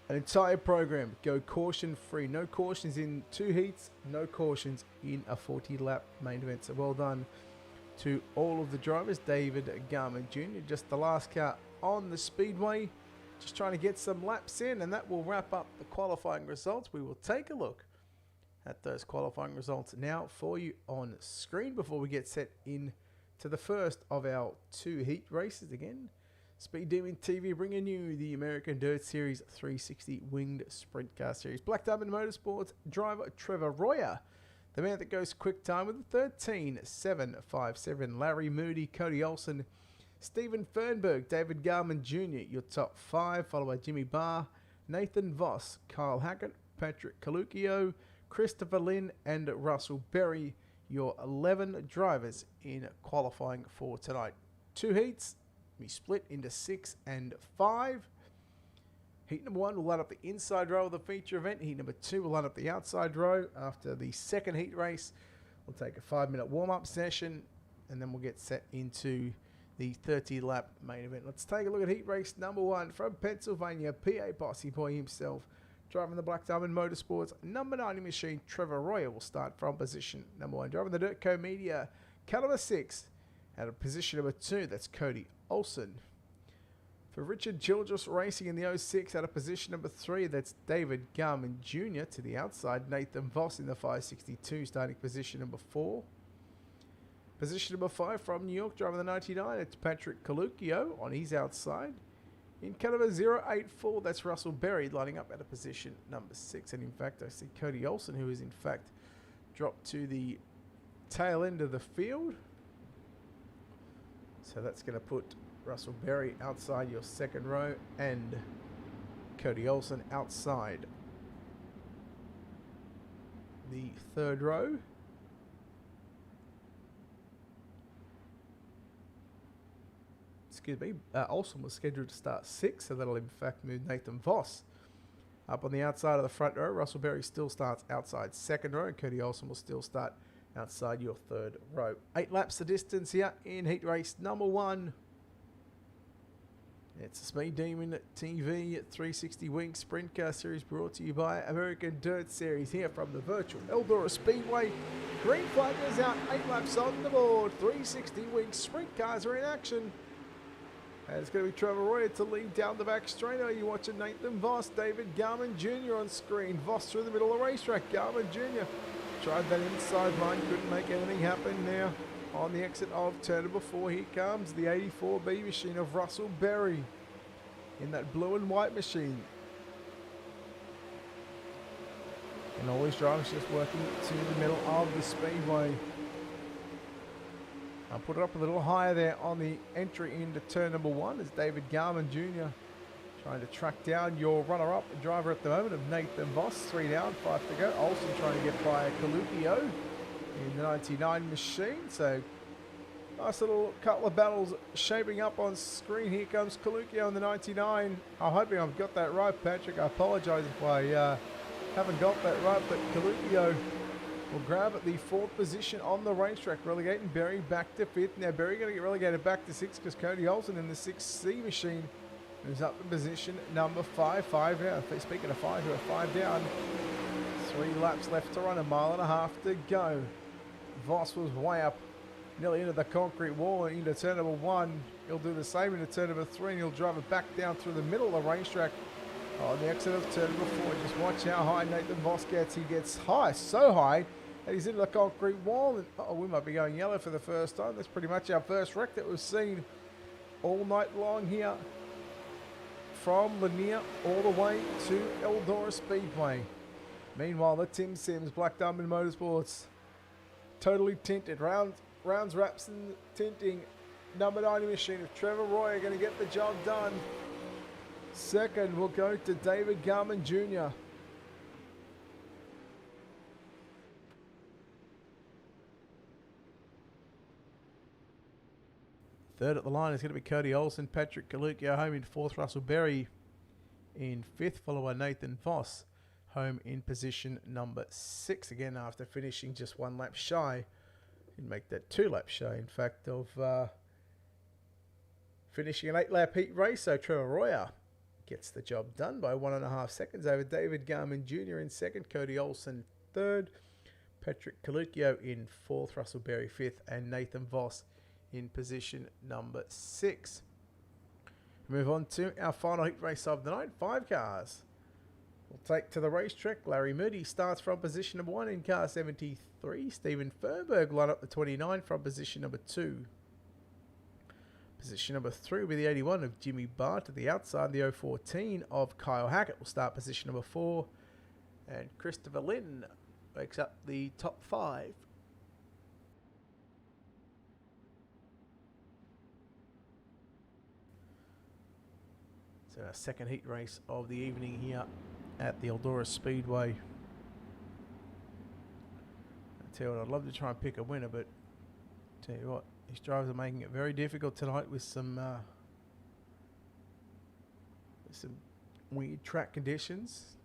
an entire program go caution free. No cautions in 2 heats, no cautions in a 40 lap main event. So well done to all of the drivers. David Garman Jr., just the last car on the speedway, just trying to get some laps in, and that will wrap up the qualifying results. We will take a look at those qualifying results now for you on screen before we get set in to the first of our 2 heat races. Again, Speed Demon TV bringing you the American Dirt Series 360 Winged Sprint Car Series. Black Diamond Motorsports driver Trevor Royer, the man that goes quick time with a 13.757. Larry Moody, Cody Olsen, Stephen Fernberg, David Garman Jr., your top 5, followed by Jimmy Barr, Nathan Voss, Kyle Hackett, Patrick Caluccio, Christopher Lynn, and Russell Berry, your 11 drivers in qualifying for tonight. 2 heats, we split into 6 and 5. Heat number 1 will line up the inside row of the feature event. Heat number 2 will line up the outside row. After the second heat race, we'll take a 5-minute warm-up session, and then we'll get set into the 30-lap main event. Let's take a look at heat race number 1 from Pennsylvania, PA Bossy Boy himself, driving the Black Diamond Motorsports number 90 machine. Trevor Royer will start from position number 1. Driving the Dirt Co Media caliber 6 at a position number 2. That's Cody Olsen. For Richard Childress Racing in the 06 at a position number 3. That's David Garman Jr. To the outside, Nathan Voss in the 562 starting position number 4. Position number 5 from New York, driving the 99, it's Patrick Caluccio on his outside. In car number 084, that's Russell Berry lining up at a position number 6. And in fact, I see Cody Olsen, who is in fact dropped to the tail end of the field. So that's going to put Russell Berry outside your second row and Cody Olsen outside the third row. Excuse me, Olsen was scheduled to start 6th, so that'll in fact move Nathan Voss up on the outside of the front row. Russell Berry still starts outside second row, and Cody Olsen will still start outside your third row. 8 laps the distance here in heat race number 1. It's a Speed Demon TV 360 Wing Sprint Car Series brought to you by American Dirt Series here from the virtual Eldora Speedway. Green flag is out, 8 laps on the board. 360 Wing Sprint Cars are in action. And it's going to be Trevor Royer to lead down the back straight. You're watching Nathan Voss, David Garman Jr. on screen. Voss through the middle of the racetrack. Garman Jr. tried that inside line, couldn't make anything happen now. On the exit of turn number 4, here comes the 84B machine of Russell Berry in that blue and white machine. And all these drivers just working to the middle of the speedway. I'll put it up a little higher there on the entry into turn number 1 as David Garman Jr. trying to track down your runner-up driver at the moment of Nathan Voss. 3 down, 5 to go. Olsen trying to get by Caluccio in the 99 machine. So nice little couple of battles shaping up on screen. Here comes Caluccio in the 99. I'm hoping I've got that right, Patrick. I apologise if I haven't got that right, but Caluccio will grab at the 4th position on the racetrack, relegating Berry back to 5th. Now Berry going to get relegated back to 6th because Cody Olsen in the 6C machine moves up to position number 5. 5 down. Speaking of 5, we're 5 down. 3 laps left to run, 1.5 miles to go. Voss was way up, nearly into the concrete wall and into turn number 1. He'll do the same into turn number 3 and he'll drive it back down through the middle of the racetrack on the exit of turn number 4. Just watch how high Nathan Voss gets. He gets high, so high, and he's into the concrete wall. And, we might be going yellow for the first time. That's pretty much our first wreck that we've seen all night long here from Lanier all the way to Eldora Speedway. Meanwhile, the Tim Sims Black Diamond Motorsports totally tinted. Rounds, wraps and tinting. Number 90 machine of Trevor Royer going to get the job done. Second will go to David Garman Jr. Third at the line is going to be Cody Olsen, Patrick Caluccio home in 4th, Russell Berry in 5th, followed by Nathan Voss home in position number 6. Again, after finishing just 1 lap shy. He'd make that 2 laps shy, in fact, of finishing an 8-lap heat race. So Trevor Royer gets the job done by 1.5 seconds over David Garman Jr. in 2nd, Cody Olsen 3rd, Patrick Caluccio in 4th, Russell Berry 5th, and Nathan Voss in position number 6. Move on to our final heat race of the night. 5 cars will take to the racetrack. Larry Moody starts from position number 1 in car 73. Stephen Fernberg line up the 29 from position number 2. Position number 3 will be the 81 of Jimmy Barr to the outside. The 014 of Kyle Hackett will start position number 4. And Christopher Lynn makes up the top 5. So our second heat race of the evening here at the Eldora Speedway. I tell you what, I'd love to try and pick a winner, but tell you what, these drivers are making it very difficult tonight with some weird track conditions.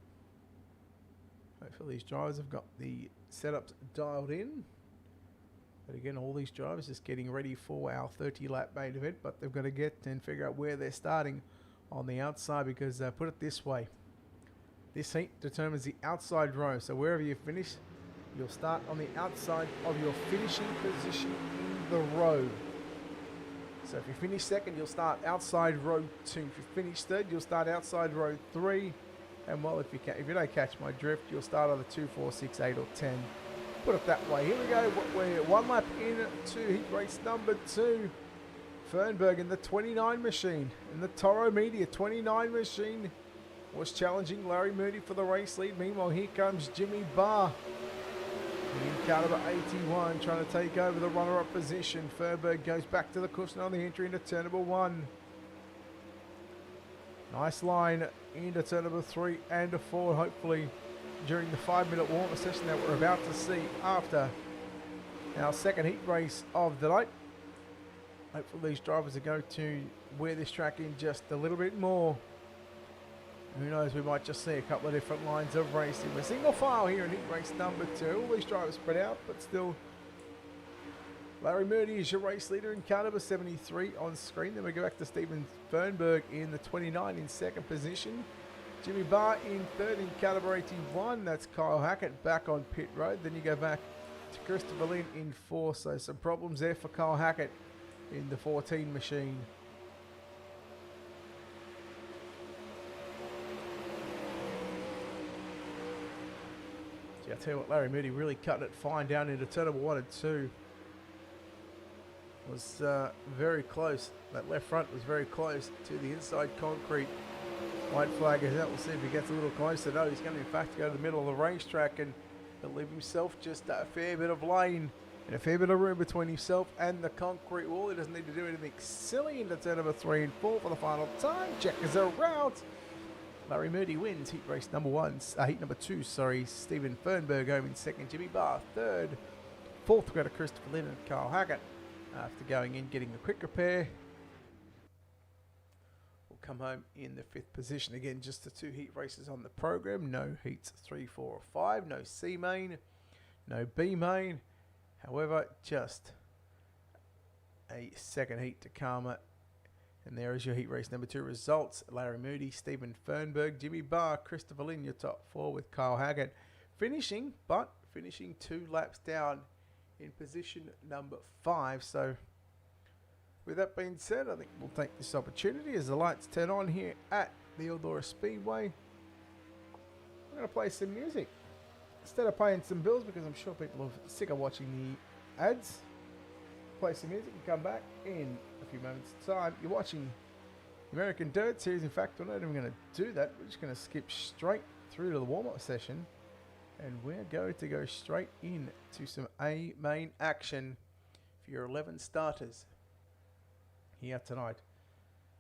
Hopefully these drivers have got the setups dialed in. But again, all these drivers just getting ready for our 30-lap main event, but they've got to get and figure out where they're starting on the outside, because put it this way, this heat determines the outside row. So wherever you finish, you'll start on the outside of your finishing position in the row. So if you finish 2nd, you'll start outside row 2. If you finish 3rd, you'll start outside row 3. And well, if you don't catch my drift, you'll start on the 2, 4, 6, 8 or 10. put it that way. Here we go. We're one lap into heat race number 2. Fernberg in the 29 machine. In the Toro Media 29 machine was challenging Larry Moody for the race lead. Meanwhile, here comes Jimmy Barr in car number 81 trying to take over the runner-up position. Fernberg goes back to the cushion on the entry into turn number 1. Nice line into turn number 3 and 4, hopefully during the 5-minute warm-up session that we're about to see after our second heat race of the night. Hopefully these drivers are going to wear this track in just a little bit more. Who knows, we might just see a couple of different lines of racing. We're single file here in heat race number 2. All these drivers spread out, but still. Larry Moody is your race leader in car number 73 on screen. Then we go back to Stephen Fernberg in the 29 in second position. Jimmy Barr in third in car number 81. That's Kyle Hackett back on pit road. Then you go back to Christopher Lynn in 4. So some problems there for Kyle Hackett in the 14 machine. Gee, I tell you what, Larry Moody really cutting it fine down into turn number 1 and 2. Was very close. That left front was very close to the inside concrete. White flag is out. We'll see if he gets a little closer. No, he's going to in fact go to the middle of the racetrack and he'll leave himself just a fair bit of lane and a fair bit of room between himself and the concrete wall. He doesn't need to do anything silly into turn number 3 and 4 for the final time. Checkers are out. Larry Moody wins heat race number 1. Heat number 2, sorry. Stephen Fernberg home in second. Jimmy Barr third. Fourth, we go to Christopher Lynn and Kyle Hackett. After going in, getting a quick repair, we'll come home in the 5th position. Again, just the 2 heat races on the program. No heats 3, 4, or 5. No C main. No B main. However, just a second heat to come. And there is your heat race number 2 results. Larry Moody, Stephen Fernberg, Jimmy Barr, Christopher Lynn, your top 4 with Kyle Hackett finishing 2 laps down in position number 5. So with that being said, I think we'll take this opportunity as the lights turn on here at the Eldora Speedway. I'm going to play some music instead of paying some bills, because I'm sure people are sick of watching the ads. Play some music and come back in a few moments time. You're watching the American Dirt Series. In fact, we're not even going to do that. We're just going to skip straight through to the warm-up session. And we're going to go straight in to some A main action for your 11 starters here tonight.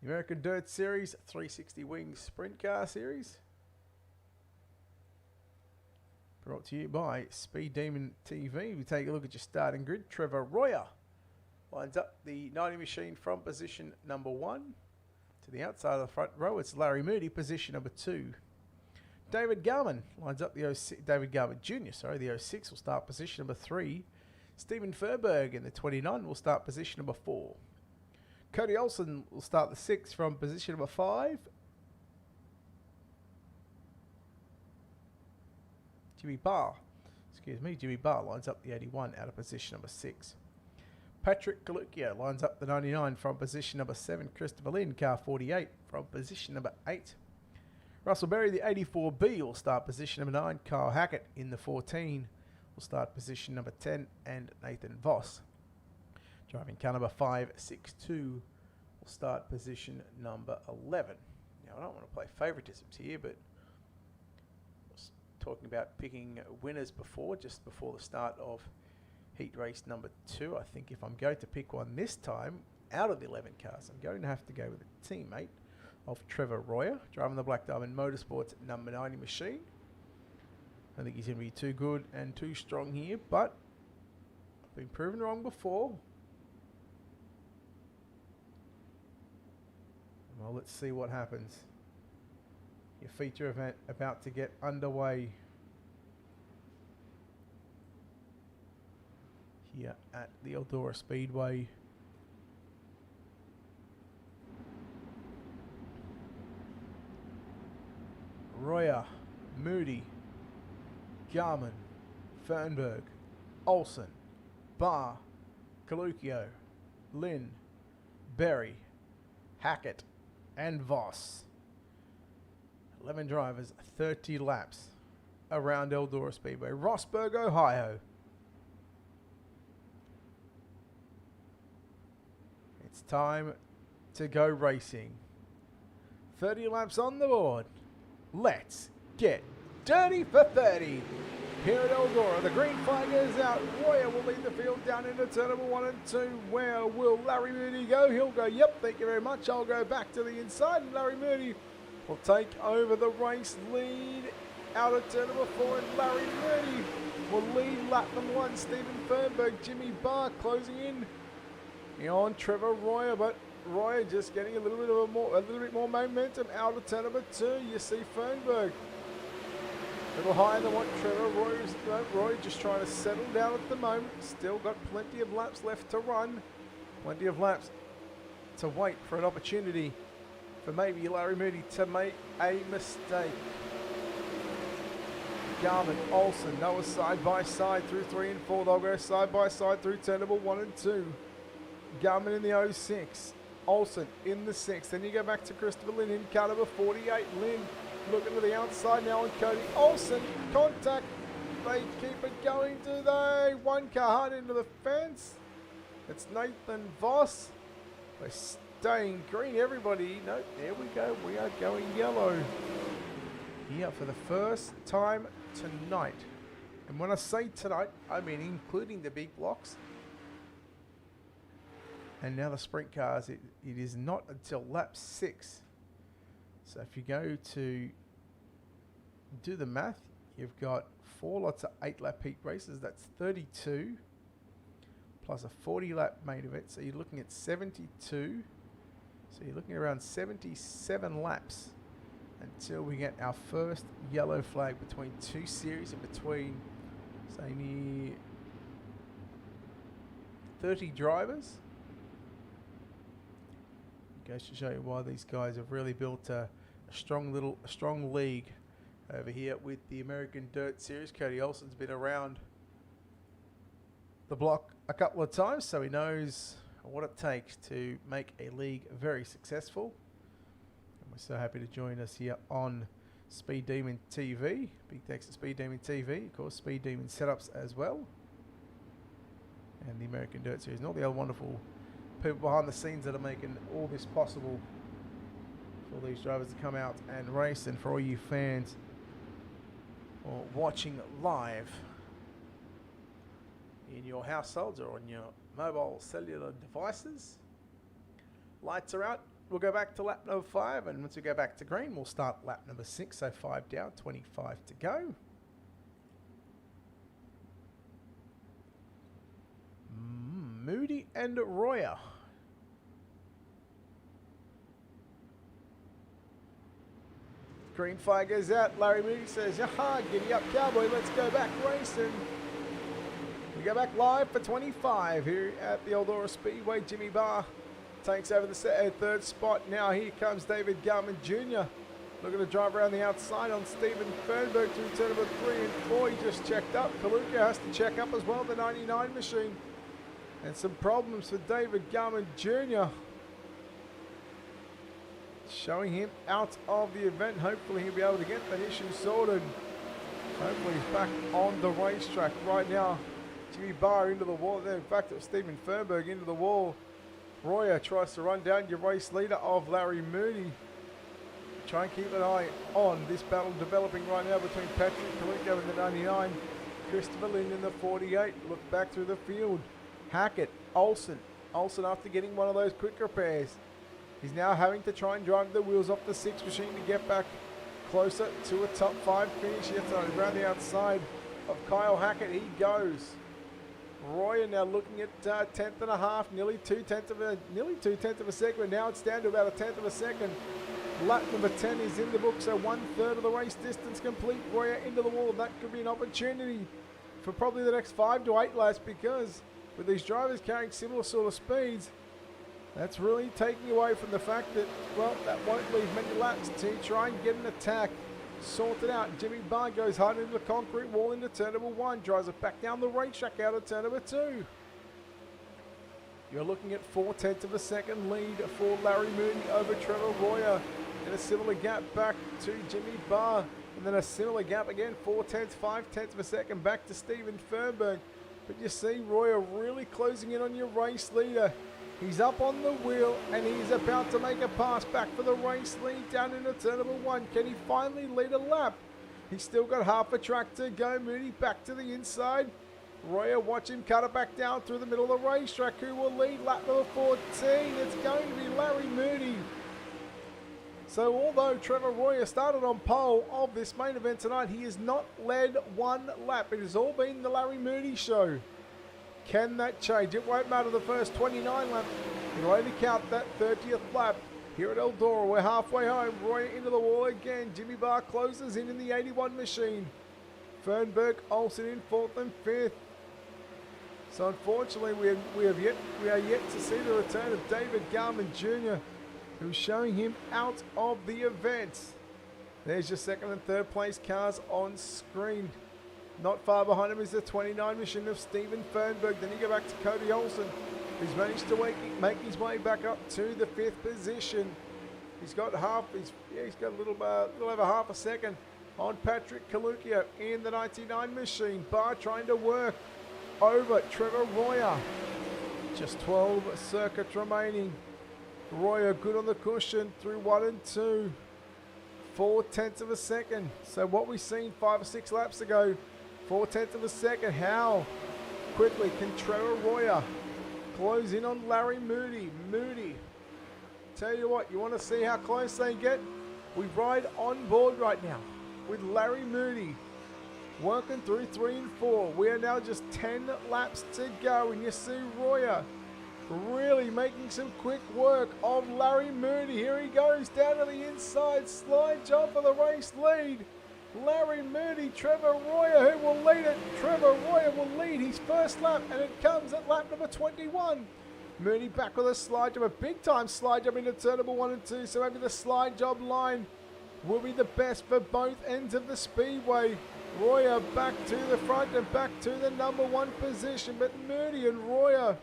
The American Dirt Series 360 Wings Sprint Car Series. Brought to you by Speed Demon TV. We take a look at your starting grid. Trevor Royer lines up the 90 machine from position number 1. To the outside of the front row, it's Larry Moody, position number 2. David Garman lines up the 06, David Garman Jr., sorry, the 06 will start position number 3. Stephen Fernberg in the 29 will start position number 4. Cody Olsen will start the 6 from position number 5. Jimmy Barr lines up the 81 out of position number 6. Patrick Galucchio lines up the 99 from position number 7. Christopher Lynn, car 48, from position number 8. Russell Berry, the 84B, will start position number 9. Kyle Hackett in the 14 will start position number 10. And Nathan Voss, driving car number 562, will start position number 11. Now, I don't want to play favouritisms here, but I was talking about picking winners just before the start of heat race number 2. I think if I'm going to pick one this time out of the 11 cars, I'm going to have to go with a teammate of Trevor Royer, driving the Black Diamond Motorsports number 90 machine. I think he's going to be too good and too strong here, but I've been proven wrong before. Well, let's see what happens. Your feature event about to get underway here at the Eldora Speedway. Royer, Moody, Garman, Fernberg, Olsen, Barr, Galucchio, Lynn, Berry, Hackett, and Voss. 11 drivers, 30 laps around Eldora Speedway, Rossburg, Ohio. time to go racing. 30 laps on the board. Let's get dirty for 30. Here at Eldora, the green flag is out. Royer will lead the field down into turn number 1 and 2. Where will Larry Moody go? He'll go, yep, thank you very much. I'll go back to the inside, and Larry Moody will take over the race lead out of turn number 4, and Larry Moody will lead lap number 1. Stephen Fernberg, Jimmy Barr closing in on Trevor Royer, but Royer just getting a little bit more momentum out of turn number 2. You see Fernberg a little higher than what Trevor Roy just trying to settle down at the moment. Still got plenty of laps left to run. Plenty of laps to wait for an opportunity for maybe Larry Moody to make a mistake. Garmin, Olsen, Noah side by side through 3 and 4. They'll go side by side through turn number 1 and 2. Garmin in the 06. Olsen in the 6. Then you go back to Christopher Lynn in car number 48. Lynn looking to the outside now on Cody Olsen. Contact. They keep it going, do they? One car hard into the fence. It's Nathan Voss. We're staying green, everybody. No, there we go. We are going yellow here for the first time tonight. And when I say tonight, I mean including the big blocks. And now the sprint cars, it is not until lap 6. So if you go to do the math, you've got 4 lots of 8 lap heat races. That's 32 plus a 40 lap main event. So you're looking at 72. So you're looking at around 77 laps until we get our first yellow flag between 2 series and between, say, near 30 drivers. Goes to show you why these guys have really built a strong league over here with the American Dirt Series. Cody Olsen's been around the block a couple of times, so he knows what it takes to make a league very successful. And we're so happy to join us here on Speed Demon TV. Big thanks to Speed Demon TV, of course, Speed Demon Setups as well, and the American Dirt Series, and all the other wonderful people behind the scenes that are making all this possible for these drivers to come out and race, and for all you fans or watching live in your households or on your mobile cellular devices. Lights are out. We'll go back to lap number 5, and once we go back to green, we'll start lap number 6. So 5 down, 25 to go. Moody and Royer. Green flag goes out. Larry Moody says, yaha, giddy up cowboy, let's go back racing. We go back live for 25 here at the Eldora Speedway. Jimmy Barr takes over the 3rd spot. Now here comes David Garman Jr. Looking to drive around the outside on Stephen Fernberg through turn number 3 and 4. He just checked up. Kaluka has to check up as well, the 99 machine. And some problems for David Garman Jr. Showing him out of the event. Hopefully he'll be able to get that issue sorted. Hopefully he's back on the racetrack right now. Jimmy Barr into the wall there. In fact, it was Stephen Fernberg into the wall. Royer tries to run down your race leader of Larry Moody. Try and keep an eye on this battle developing right now between Patrick Kalinko in the 99. Christopher Lynn in the 48. Look back through the field. Hackett, Olsen. Olsen after getting one of those quick repairs. He's now having to try and drive the wheels off the 6 machine to get back closer to a top 5 finish. Yes, around the outside of Kyle Hackett he goes. Royer now looking at 10th and a half, nearly 2/10 of a second, but now it's down to about 1/10 of a second. Lap number 10 is in the book, so 1/3 of the race distance complete. Royer into the wall. That could be an opportunity for probably the next 5 to 8 laps, because with these drivers carrying similar sort of speeds, that's really taking away from the fact that, well, that won't leave many laps to try and get an attack sorted out. Jimmy Barr goes hard into the concrete wall into turn number 1, drives it back down the racetrack out of turn number 2. You're looking at 4/10 of a second lead for Larry Moody over Trevor Royer, and a similar gap back to Jimmy Barr, and then a similar gap again, 4/10, 5/10 of a second back to Stephen Fernberg. But you see Royer really closing in on your race leader. He's up on the wheel and he's about to make a pass back for the race lead down into turn number 1. Can he finally lead a lap? He's still got half a track to go. Moody back to the inside. Royer, watch him cut it back down through the middle of the racetrack. Who will lead lap number 14? It's going to be Larry Moody. So although Trevor Royer started on pole of this main event tonight, he has not led one lap. It has all been the Larry Moody show. Can that change? It won't matter the first 29 laps. It'll only count that 30th lap. Here at Eldora, we're halfway home. Royer into the wall again. Jimmy Barr closes in the 81 machine. Fernberg, Olsen in 4th and 5th. So unfortunately, we are yet to see the return of David Garman Jr., who's showing him out of the event. There's your 2nd and 3rd place cars on screen. Not far behind him is the 29 machine of Stephen Fernberg. Then you go back to Cody Olsen, who's managed to make his way back up to the 5th position. He's got he's got a little over half a second on Patrick Caluccio in the 99 machine. Barr trying to work over Trevor Royer. Just 12 circuits remaining. Royer good on the cushion through 1 and 2. 4/10 of a second. So what we seen 5 or 6 laps ago, 4/10 of a second. How quickly can Trevor Royer close in on Larry Moody? Moody, tell you what, you want to see how close they get? We ride on board right now with Larry Moody working through 3 and 4. We are now just 10 laps to go, and you see Royer really making some quick work of Larry Moody. Here he goes down to the inside, slide job for the race lead. Larry Moody, Trevor Royer, who will lead it. Trevor Royer will lead his first lap, and it comes at lap number 21. Moody back with a slide job, a big time slide job into turn number 1 and 2. So maybe the slide job line will be the best for both ends of the speedway. Royer back to the front and back to the number 1 position, but Moody and Royer,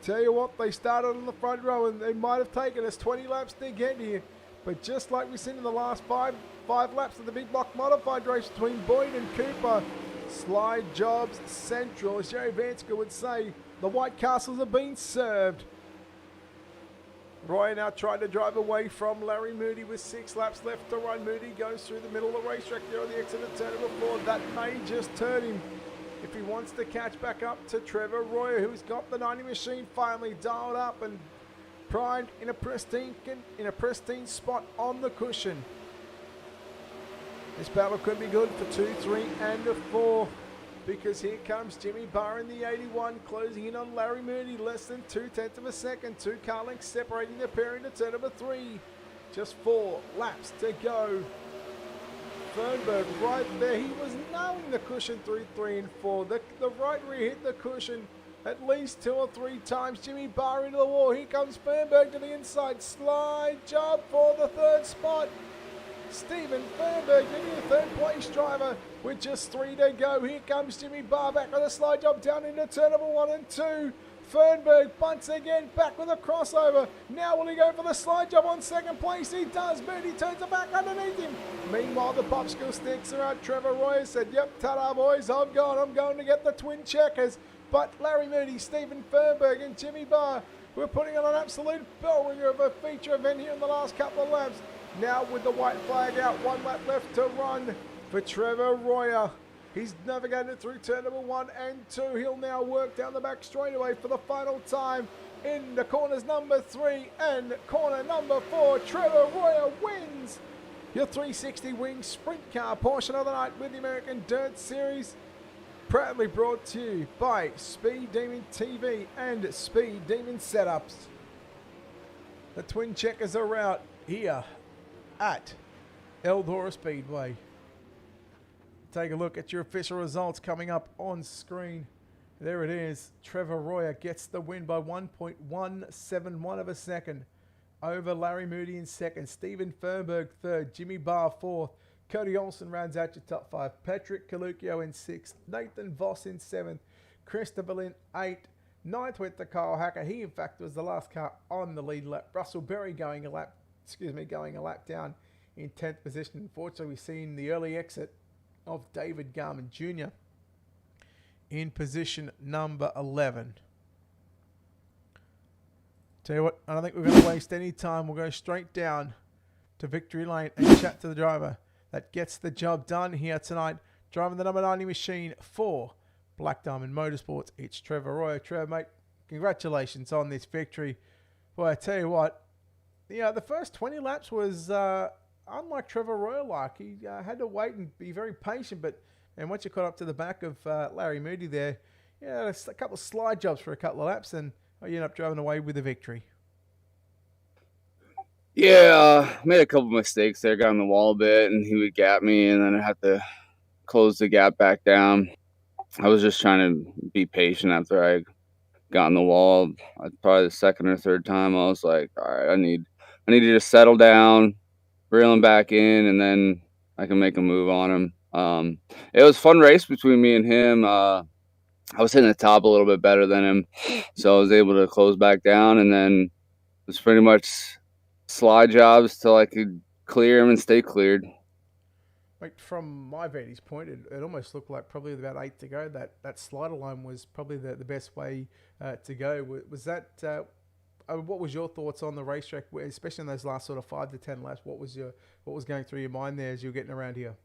tell you what, they started on the front row and they might have taken us 20 laps to get here. But just like we've seen in the last five laps of the big block modified race between Boyd and Cooper, slide jobs central. As Jerry Vanska would say, the White Castles have been served. Royer now trying to drive away from Larry Moody with 6 laps left to run. Moody goes through the middle of the racetrack there on the exit of turn number 4. That may just turn him if he wants to catch back up to Trevor Royer, who's got the 90 machine finally dialed up and primed in a pristine spot on the cushion. This battle could be good for 2, 3, and a 4, because here comes Jimmy Barr in the 81, closing in on Larry Moody, less than 2/10 of a second. 2 car lengths separating the pair into turn number 3. Just 4 laps to go. Fernberg right there, he was nailing the cushion through 3 and 4. The right rear hit the cushion at least 2 or 3 times. Jimmy Barr into the wall. Here comes Fernberg to the inside. Slide job for the 3rd spot. Stephen Fernberg, the new 3rd place driver, with just 3 to go. Here comes Jimmy Barr back with a slide job down into turn number 1 and 2. Fernberg bunts again, back with a crossover. Now will he go for the slide job on 2nd place? He does. Moody turns it back underneath him. Meanwhile, the popsicle sticks are out. Trevor Royer said, yep, ta-da boys, I'm going to get the twin checkers. But Larry Moody, Stephen Fernberg and Jimmy Barr, we're putting on an absolute bellringer of a feature event here in the last couple of laps. Now with the white flag out, 1 lap left to run for Trevor Royer. He's navigated through turn number 1 and 2. He'll now work down the back straightaway for the final time in the corners number 3 and corner number 4. Trevor Royer wins your 360 Wing Sprint Car portion of the night with the American Dirt Series. Proudly brought to you by Speed Demon TV and Speed Demon Setups. The twin checkers are out here at Eldora Speedway. Take a look at your official results coming up on screen. There it is. Trevor Royer gets the win by 1.171 of a second over Larry Moody in 2nd. Stephen Fernberg 3rd. Jimmy Barr 4th. Cody Olsen rounds out your top 5. Patrick Caluccio in 6th. Nathan Voss in 7th. Christopher Lynn 8th. 9th went to Kyle Hacker. He in fact was the last car on the lead lap. Russell Berry going a lap down in 10th position. Unfortunately, we've seen the early exit of David Garman Jr. in position number 11. Tell you what, I don't think we're going to waste any time. We'll go straight down to victory lane and chat to the driver that gets the job done here tonight. Driving the number 90 machine for Black Diamond Motorsports, it's Trevor Roy. Trevor, mate, congratulations on this victory. Boy, I tell you what, the first 20 laps was unlike Trevor Roy-like. He had to wait and be very patient, and once you caught up to the back of Larry Moody there, a couple of slide jobs for a couple of laps, and you ended up driving away with a victory. Yeah, made a couple mistakes there, got on the wall a bit, and he would gap me, and then I had to close the gap back down. I was just trying to be patient after I got on the wall. Probably the second or third time, I was like, all right, I need to just settle down, reel him back in, and then I can make a move on him. It was a fun race between me and him. I was hitting the top a little bit better than him, so I was able to close back down, and then it was pretty much slide jobs till I could clear him and stay cleared. Like from my vantage point, it almost looked like probably about 8 to go. That slider line was probably the best way to go. Was that? What was your thoughts on the racetrack, especially in those last sort of 5 to 10 laps? What was going through your mind there as you were getting around here?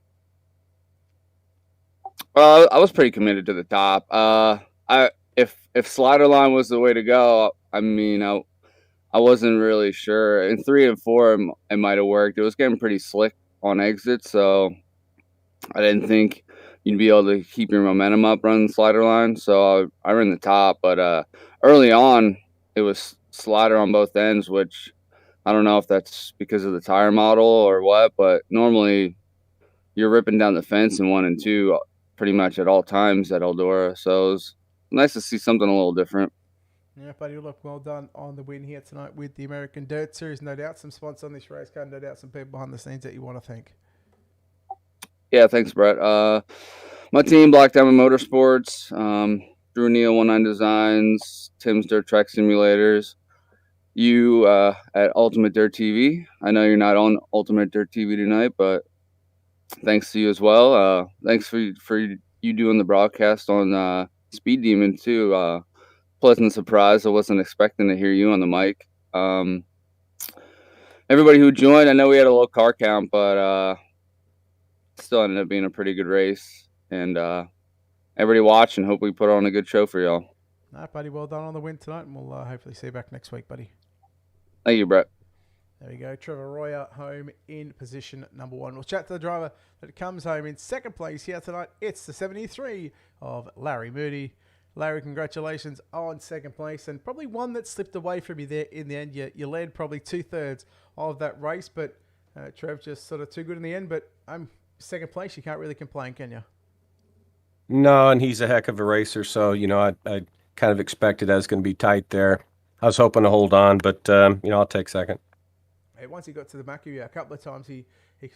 I was pretty committed to the top. If slider line was the way to go, I mean, I wasn't really sure. In 3 and 4, it might have worked. It was getting pretty slick on exit, so I didn't think you'd be able to keep your momentum up running slider line. So I ran the top, but early on, it was slider on both ends, which I don't know if that's because of the tire model or what, but normally you're ripping down the fence in 1 and 2 pretty much at all times at Eldora. So it was nice to see something a little different. Yeah, buddy, look, well done on the win here tonight with the American Dirt Series. No doubt some sponsors on this race car, no doubt some people behind the scenes that you want to thank. Yeah, thanks, Brett. My team, Black Diamond Motorsports, Drew Neal 19 Designs, Tim's Dirt Track Simulators, you at Ultimate Dirt TV. I know you're not on Ultimate Dirt TV tonight, but thanks to you as well. Thanks for you doing the broadcast on Speed Demon too. Pleasant surprise. I wasn't expecting to hear you on the mic. Everybody who joined, I know we had a low car count, but still ended up being a pretty good race. And everybody watching, hope we put on a good show for y'all. All right, buddy, well done on the win tonight, and we'll hopefully see you back next week, buddy. Thank you, Brett. There we go. Trevor Royer home in position number 1. We'll chat to the driver that comes home in second place here tonight. It's the 73 of Larry Moody. Larry, congratulations on second place, and probably one that slipped away from you there in the end. You led probably 2/3 of that race, but Trev just sort of too good in the end. But I'm second place. You can't really complain, can you? No, and he's a heck of a racer, so I kind of expected that was going to be tight there. I was hoping to hold on, but I'll take second. Hey, once he got to the back of you a couple of times, he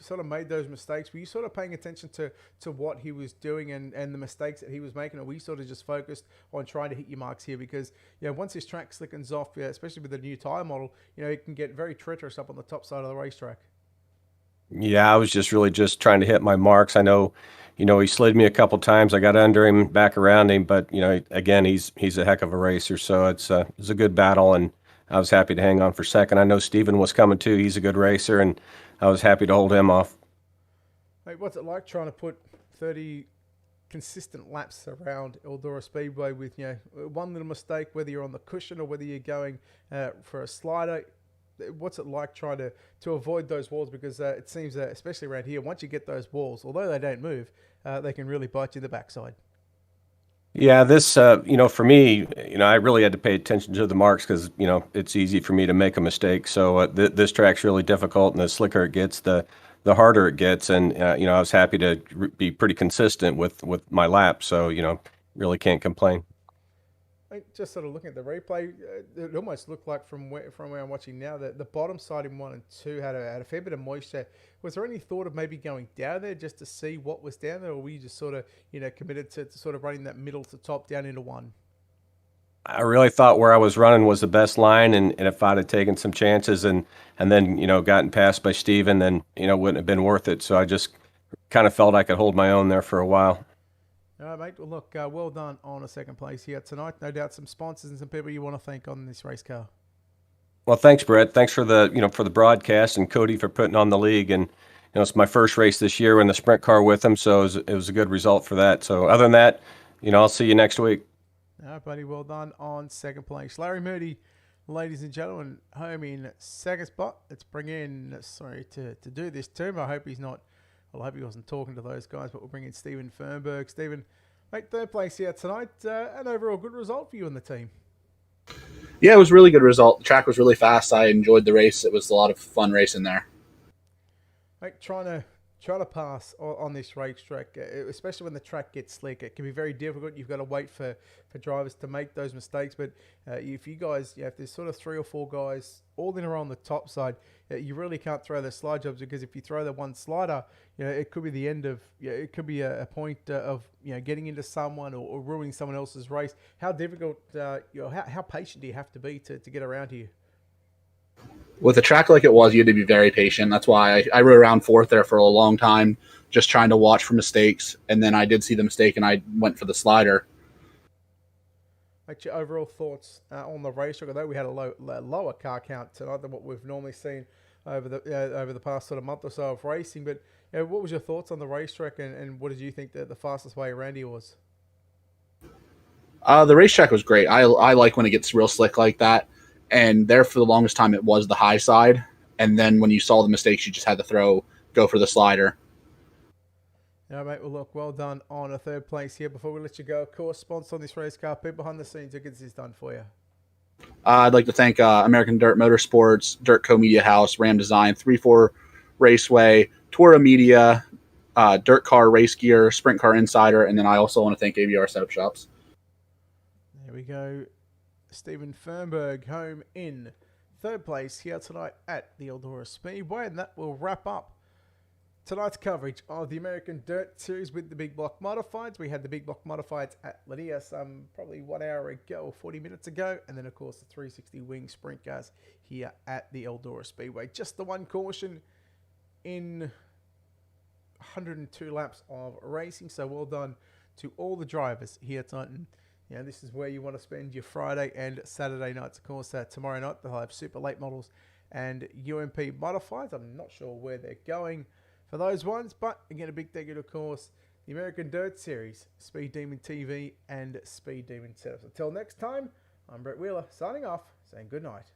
sort of made those mistakes. Were you sort of paying attention to what he was doing and the mistakes that he was making, or were you sort of just focused on trying to hit your marks here? Because once his track slickens off, especially with the new tire model, it can get very treacherous up on the top side of the racetrack. Yeah, I was just trying to hit my marks. I know, he slid me a couple times. I got under him, back around him, but again, he's a heck of a racer. So it's a good battle, and I was happy to hang on for second. I know Steven was coming too. He's a good racer, and I was happy to hold him off. Hey, what's it like trying to put 30 consistent laps around Eldora Speedway with one little mistake, whether you're on the cushion or whether you're going for a slider? What's it like trying to avoid those walls? Because it seems that, especially around here, once you get those walls, although they don't move, they can really bite you in the backside. Yeah, this, for me, I really had to pay attention to the marks because, it's easy for me to make a mistake. So this track's really difficult, and the slicker it gets, the harder it gets. And, I was happy to be pretty consistent with my lap. So, really can't complain. Just sort of looking at the replay, it almost looked like from where I'm watching now that the bottom side in 1 and 2 had a fair bit of moisture. Was there any thought of maybe going down there just to see what was down there, or were you just sort of committed to sort of running that middle to top down into 1? I really thought where I was running was the best line, and if I'd have taken some chances and then gotten passed by Steven, then it wouldn't have been worth it. So I just kind of felt I could hold my own there for a while. All right, mate. Well, look, well done on a second place here tonight. No doubt some sponsors and some people you want to thank on this race car. Well, thanks, Brett. Thanks for the broadcast, and Cody for putting on the league. And it's my first race this year in the sprint car with him, so it was a good result for that. So other than that, I'll see you next week. No, buddy, well done on second place. Larry Moody, ladies and gentlemen, home in second spot. Let's bring in, to do this term. I hope he's not, well, I hope he wasn't talking to those guys, but we'll bring in Stephen Fernberg. Stephen, mate, third place here tonight. An overall good result for you and the team. Yeah, it was a really good result. The track was really fast. I enjoyed the race. It was a lot of fun racing there. Mate, trying to pass on this racetrack, especially when the track gets slick, it can be very difficult. You've got to wait for drivers to make those mistakes. But if you guys, if there's sort of 3 or 4 guys all in a row on the top side, you really can't throw the slide jobs, because if you throw the one slider, it could be the end of, it could be a point of getting into someone or ruining someone else's race. How difficult, how patient do you have to be to get around here? With a track like it was, you had to be very patient. That's why I rode around fourth there for a long time, just trying to watch for mistakes. And then I did see the mistake, and I went for the slider. What's your overall thoughts on the racetrack? Although we had a lower car count tonight than what we've normally seen over the past sort of month or so of racing. But what was your thoughts on the racetrack, and what did you think that the fastest way around here was? The racetrack was great. I like when it gets real slick like that. And there for the longest time, it was the high side. And then when you saw the mistakes, you just had to go for the slider. Yeah, mate. Well, look, well done on a third place here. Before we let you go, of course, sponsor on this race car, people behind the scenes, who gets this done for you? I'd like to thank American Dirt Motorsports, Dirt Co Media House, Ram Design, 3-4 Raceway, Tora Media, Dirt Car Race Gear, Sprint Car Insider, and then I also want to thank ABR Setup Shops. There we go. Stephen Fernberg home in third place here tonight at the Eldora Speedway, and that will wrap up tonight's coverage of the American Dirt Series with the Big Block Modifieds. We had the Big Block Modifieds at Lanier probably 1 hour ago or 40 minutes ago, and then of course the 360 Wing Sprint Cars here at the Eldora Speedway. Just the one caution in 102 laps of racing, so well done to all the drivers here tonight. And this is where you want to spend your Friday and Saturday nights. Of course, tomorrow night they'll have super late models and UMP modifieds. I'm not sure where they're going for those ones, but again, a big thank you to, of course, the American Dirt Series, Speed Demon TV, and Speed Demon Setups. Until next time, I'm Brett Wheeler, signing off, saying good night.